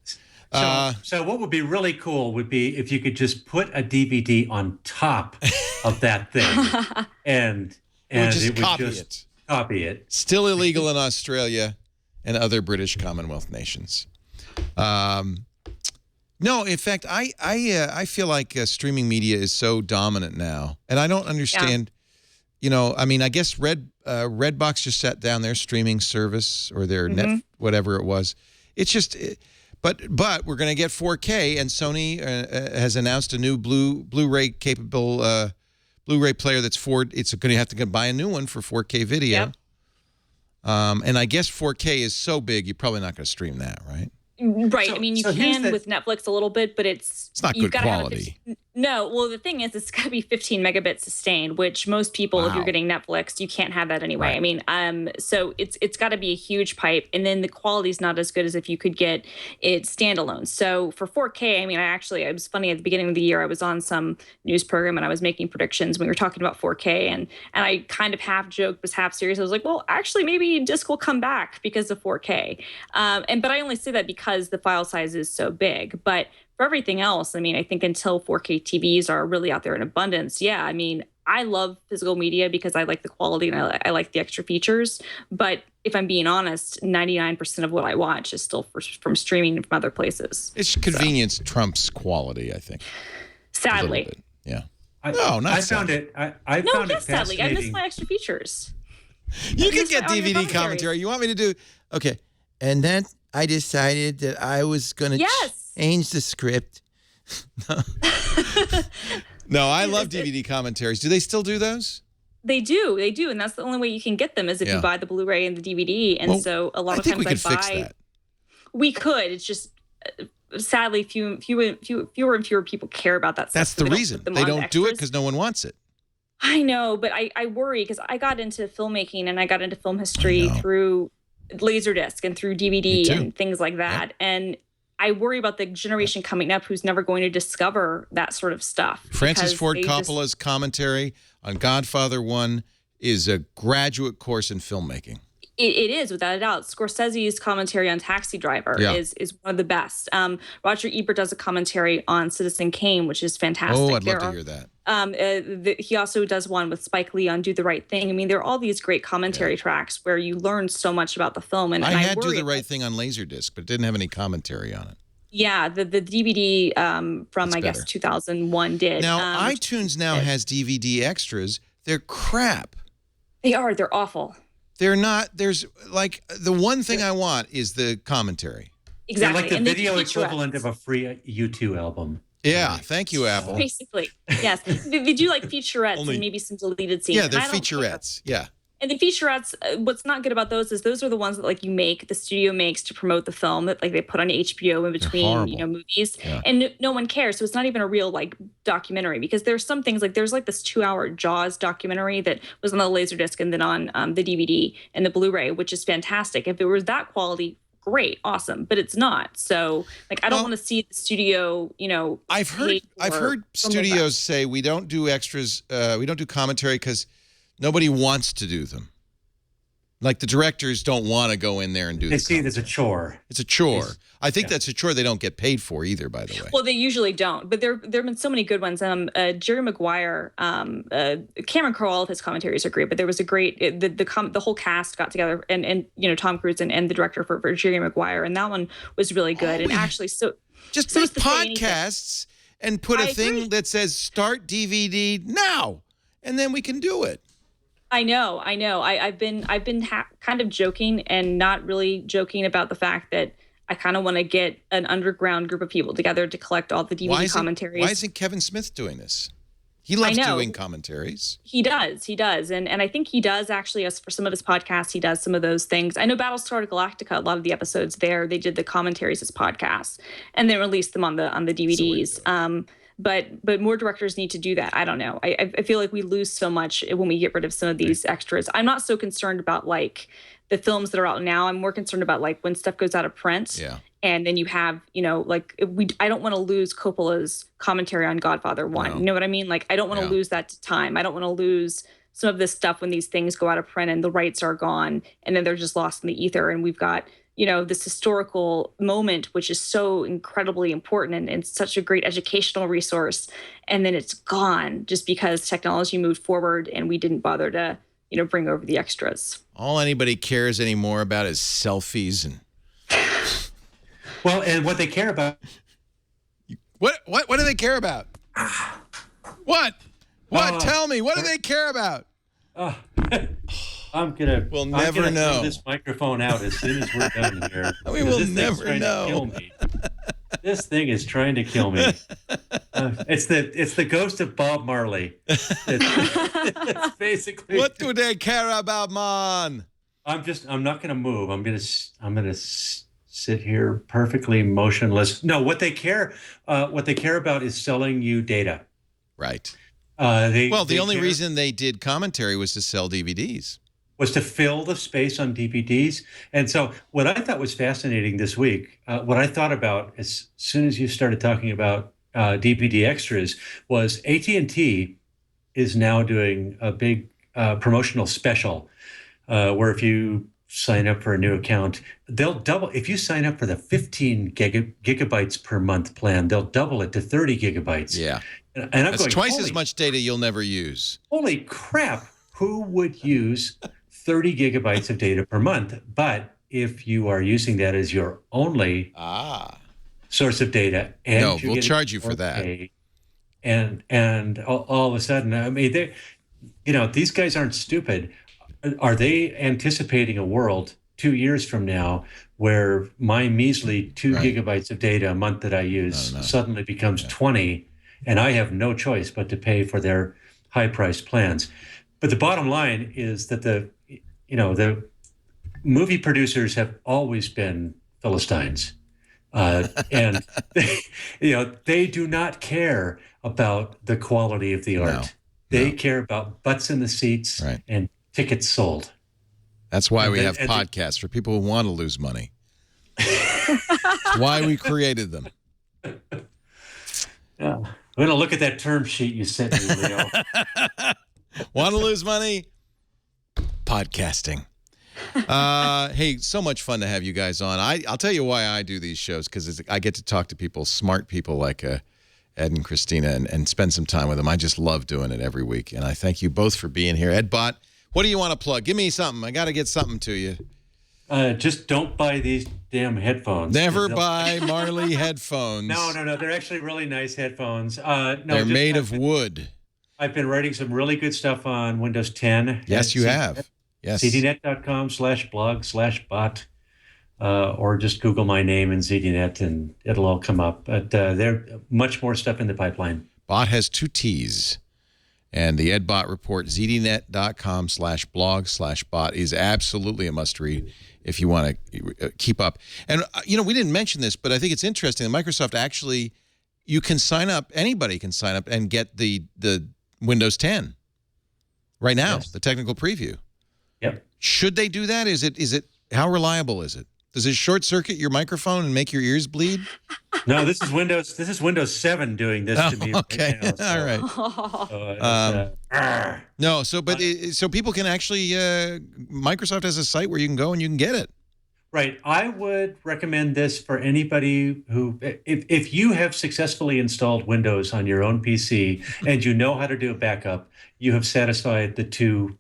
So what would be really cool would be if you could just put a DVD on top of that thing and just it would just copy it. Still illegal in Australia and other British Commonwealth nations. No, in fact, I feel like streaming media is so dominant now, and I don't understand. You know, I mean, I guess Redbox just sat down their streaming service or their net, whatever it was. It's just, but we're going to get 4K, and Sony has announced a new Blu-ray capable Blu-ray player that's it's going to have to buy a new one for 4K video. Yep. And I guess 4K is so big, you're probably not going to stream that, right? Right. I mean, you can with Netflix a little bit, but it's not good quality. No. Well, the thing is, it's got to be 15 megabits sustained, which most people, if you're getting Netflix, you can't have that anyway. Right. I mean, so it's got to be a huge pipe, and then the quality is not as good as if you could get it standalone. So for 4K, I mean, it was funny at the beginning of the year, I was on some news program and I was making predictions when we were talking about 4K, and I kind of half joked, was half serious. I was like, well, actually, maybe disc will come back because of 4K. But I only say that because the file size is so big. But for everything else, I mean, I think until 4K TVs are really out there in abundance, I mean, I love physical media because I like the quality and I like the extra features. But if I'm being honest, 99% of what I watch is still from streaming from other places. It's convenience trumps quality, I think. Sadly. Yeah. I found it sadly. fascinating. I miss my extra features. You can get DVD commentary. You want me to do? Okay. And then I decided that I was going to change the script. No, I love DVD commentaries. Do they still do those? They do, and that's the only way you can get them is if you buy the Blu-ray and the DVD. And so a lot of times fix that. We could. It's just sadly, fewer and fewer people care about that stuff. That's the reason. They don't do it because no one wants it. I know, but I worry because I got into filmmaking and I got into film history through Laserdisc and through DVD and things like that. Yeah. And I worry about the generation coming up who's never going to discover that sort of stuff. Francis Ford Coppola's commentary on Godfather 1 is a graduate course in filmmaking. It is, without a doubt. Scorsese's commentary on Taxi Driver is one of the best. Roger Ebert does a commentary on Citizen Kane, which is fantastic. Oh, I'd love to hear that. He also does one with Spike Lee on Do the Right Thing. I mean, there are all these great commentary tracks where you learn so much about the film. And I had Do the Right Thing on Laserdisc, but it didn't have any commentary on it. Yeah, the DVD from, I guess, 2001 did. Now, iTunes now has DVD extras. They're crap. They are. They're awful. They're not. There's like the one thing I want is the commentary. Exactly. They're like the video equivalent of a free U2 album. Yeah. Thank you, Apple. Basically, yes. They do like featurettes and maybe some deleted scenes. Yeah, they're featurettes. Yeah. And the featurettes, what's not good about those is those are the ones that like the studio makes to promote the film that like they put on HBO in between, movies, and no one cares. So it's not even a real like documentary because there's some things like there's like this 2-hour Jaws documentary that was on the Laserdisc and then on the DVD and the Blu-ray, which is fantastic. If it was that quality, great, awesome, but it's not. So like I don't want to see the studio, I've heard studios say we don't do extras, we don't do commentary because nobody wants to do them. Like the directors don't want to go in there and do. They see it as a chore. It's a chore. I think that's a chore they don't get paid for either, by the way. Well, they usually don't, but there have been so many good ones. Jerry Maguire, Cameron Crowe, all of his commentaries are great, but there was a great the whole cast got together and Tom Cruise and the director for Jerry Maguire, and that one was really good. And actually, just make podcasts and put a thing that says start DVD now, and then we can do it. I know. I've been kind of joking and not really joking about the fact that I kind of want to get an underground group of people together to collect all the DVD commentaries. Why isn't Kevin Smith doing this? He loves doing commentaries. He does. And I think he does actually, as for some of his podcasts, he does some of those things. I know Battlestar Galactica, a lot of the episodes there, they did the commentaries as podcasts and then released them on the DVDs. But more directors need to do that. I don't know. I feel like we lose so much when we get rid of some of these extras. I'm not so concerned about like the films that are out now. I'm more concerned about like when stuff goes out of print. Yeah. And then you have, I don't want to lose Coppola's commentary on Godfather 1. No. You know what I mean? Like I don't want to lose that to time. I don't want to lose some of this stuff when these things go out of print and the rights are gone and then they're just lost in the ether. And we've got this historical moment, which is so incredibly important and such a great educational resource. And then it's gone just because technology moved forward and we didn't bother to, bring over the extras. All anybody cares anymore about is selfies and. Well, and what they care about. What do they care about? What? Tell me. What do they care about? We'll never know. Throw this microphone out as soon as we're done here. We will never know. Kill me. This thing is trying to kill me. It's the ghost of Bob Marley. It's basically. What do they care about, man? I'm not going to move. I'm going to sit here perfectly motionless. No, what they care about is selling you data. Right. The only reason they did commentary was to sell DVDs. Was to fill the space on DVDs. And so what I thought was fascinating this week, what I thought about as soon as you started talking about DVD extras was AT&T is now doing a big promotional special where if you sign up for a new account, they'll double. If you sign up for the 15 gigabytes per month plan, they'll double it to 30 gigabytes. Yeah. And I'm That's twice as much data you'll never use. Holy crap. Who would use 30 gigabytes of data per month? But if you are using that as your only source of data, and we'll charge you for that. And all of a sudden, I mean, these guys aren't stupid. Are they anticipating a world 2 years from now where my measly 2 gigabytes of data a month that I use suddenly becomes 20, and I have no choice but to pay for their high-priced plans? But the bottom line is that the movie producers have always been Philistines. And they do not care about the quality of the art. They care about butts in the seats and tickets sold. That's why we have podcasts for people who want to lose money. That's why we created them. Yeah. I'm going to look at that term sheet you sent me, Leo. Want to lose money? Podcasting. Hey, so much fun to have you guys on. I'll tell you why I do these shows, because I get to talk to people, smart people like Ed and Christina, and spend some time with them. I just love doing it every week, and I thank you both for being here. Ed Bott, what do you want to plug? Give me something. I got to get something to you. Just don't buy these damn headphones. Never buy Marley headphones. No. They're actually really nice headphones. They're made of wood. I've been writing some really good stuff on Windows 10. Yes, you have. Yes. ZDNet.com/blog/bot, or just Google my name and ZDNet, and it'll all come up. But there's much more stuff in the pipeline. Bot has 2 T's. And the Ed Bott report, ZDNet.com/blog/bot, is absolutely a must-read if you want to keep up. And, we didn't mention this, but I think it's interesting. Microsoft actually, you can sign up, anybody can sign up and get the Windows 10 right now, the technical preview. Yep. Should they do that? Is it how reliable is it? Does it short circuit your microphone and make your ears bleed? No, this is Windows 7 doing this to me. Okay. Right now, All right. No, so people can actually Microsoft has a site where you can go and you can get it. Right. I would recommend this for anybody who, if you have successfully installed Windows on your own PC and you know how to do a backup, you have satisfied the 2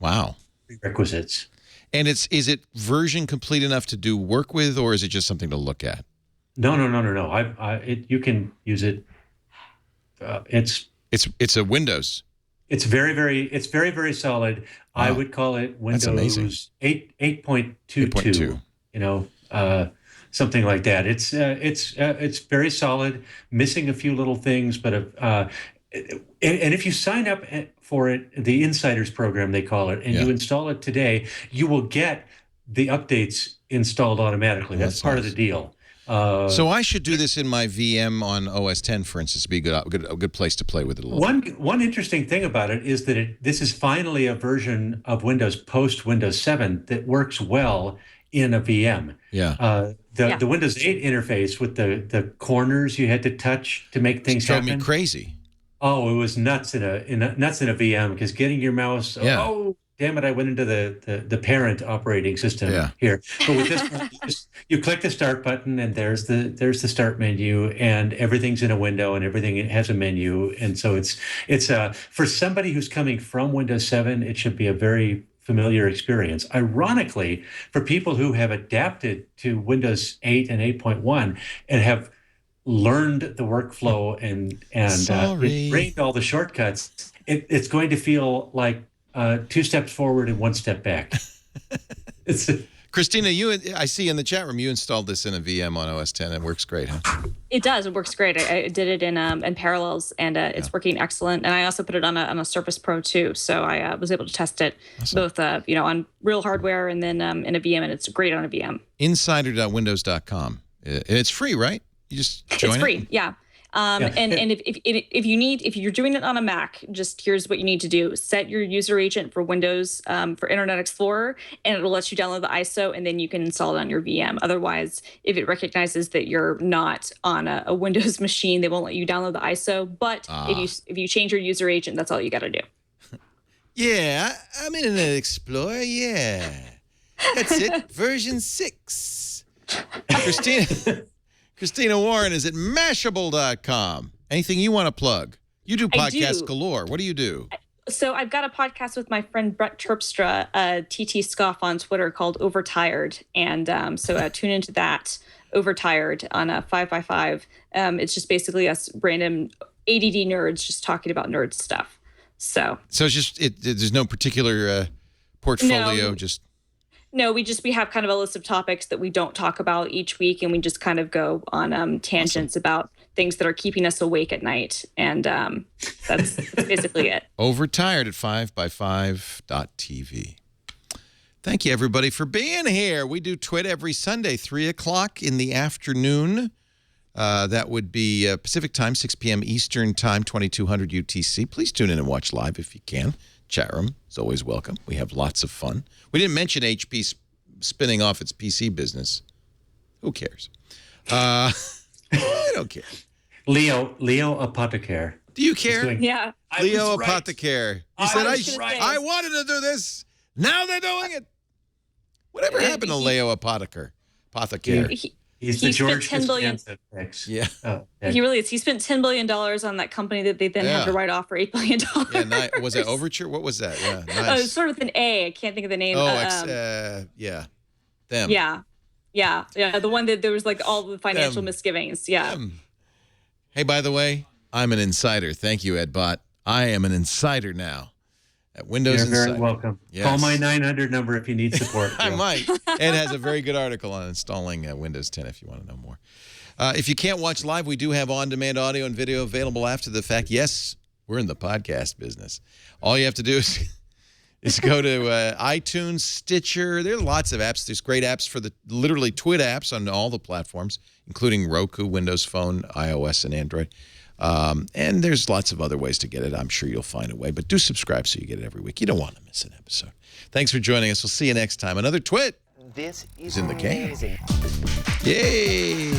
prerequisites. And is it version complete enough to do work with, or is it just something to look at? No. You can use it. It's a Windows. It's very solid. Wow. I would call it Windows 8.22. Something like that. It's very solid. Missing a few little things, but and if you sign up for it, the Insiders program they call it, and you install it today, you will get the updates installed automatically. That's part of the deal. So I should do this in my VM on OS 10, for instance, to be a good place to play with it a little bit. One interesting thing about it is that this is finally a version of Windows post Windows 7 that works well in a VM. Yeah. The Windows 8 interface with the corners you had to touch to make things happen. Drove me crazy. Oh, it was nuts in a VM, because getting your mouse. Yeah. Oh, damn it! I went into the parent operating system here. But with this one, you click the start button, and there's the start menu, and everything's in a window, and everything has a menu, and so it's for somebody who's coming from Windows 7, it should be a very familiar experience. Ironically, for people who have adapted to Windows 8 and 8.1 and have learned the workflow and brained all the shortcuts, it's going to feel like 2 steps forward and 1 step back. Christina, I see in the chat room you installed this in a VM on OS 10. It works great, huh? It does. It works great. I did it in Parallels, and it's working excellent. And I also put it on a Surface Pro too, so I was able to test it both on real hardware and then in a VM, and it's great on a VM. Insider.windows.com. It's free, right? You just join it? It's free, yeah. And if you're doing it on a Mac, just here's what you need to do: set your user agent for Windows for Internet Explorer, and it'll let you download the ISO, and then you can install it on your VM. Otherwise, if it recognizes that you're not on a Windows machine, they won't let you download the ISO. But if you change your user agent, that's all you got to do. Yeah, I'm in Internet Explorer. Yeah, that's it. Version 6. Christina Warren is at Mashable.com. Anything you want to plug? You do podcasts galore. What do you do? So I've got a podcast with my friend Brett Terpstra, TT Scoff on Twitter, called Overtired. And so tune into that, Overtired, on 5x5. It's just basically us random ADD nerds just talking about nerd stuff. So it's just, there's no particular portfolio, No, we have kind of a list of topics that we don't talk about each week, and we just kind of go on tangents about things that are keeping us awake at night, and that's basically it. Overtired at 5x5.tv. Thank you, everybody, for being here. We do TWiT every Sunday, 3 o'clock in the afternoon. That would be Pacific Time, 6 p.m. Eastern Time, 2200 UTC. Please tune in and watch live if you can. Chat room is always welcome. We have lots of fun. We didn't mention HP spinning off its PC business. Who cares? I don't care. Leo Apothecare. Do you care? Yeah. Leo Apothecare. He said, I wanted to do this. Now they're doing it. Whatever happened to Leo Apothecare? He's the George $10 billion. Costanza. Yeah. Oh, yeah. He really is. He spent $10 billion on that company that they then had to write off for $8 billion. Yeah, was it Overture? What was that? Yeah, nice. It's sort of with an A. I can't think of the name. Yeah. Them. Yeah. The one that there was like all the financial misgivings. Yeah. Hey, by the way, I'm an insider. Thank you, Ed Bott. I am an insider now at Windows You're Insider. very welcome. Yes. Call my 900 number if you need support. I might. Ed has a very good article on installing Windows 10 if you want to know more. If you can't watch live, we do have on-demand audio and video available after the fact. Yes, we're in the podcast business. All you have to do is go to iTunes, Stitcher. There are lots of apps. There's great apps for literally TWiT apps on all the platforms, including Roku, Windows Phone, iOS, and Android. And there's lots of other ways to get it. I'm sure you'll find a way. But do subscribe so you get it every week. You don't want to miss an episode. Thanks for joining us. We'll see you next time. Another TWiT. This is in the game. amazing. Yay!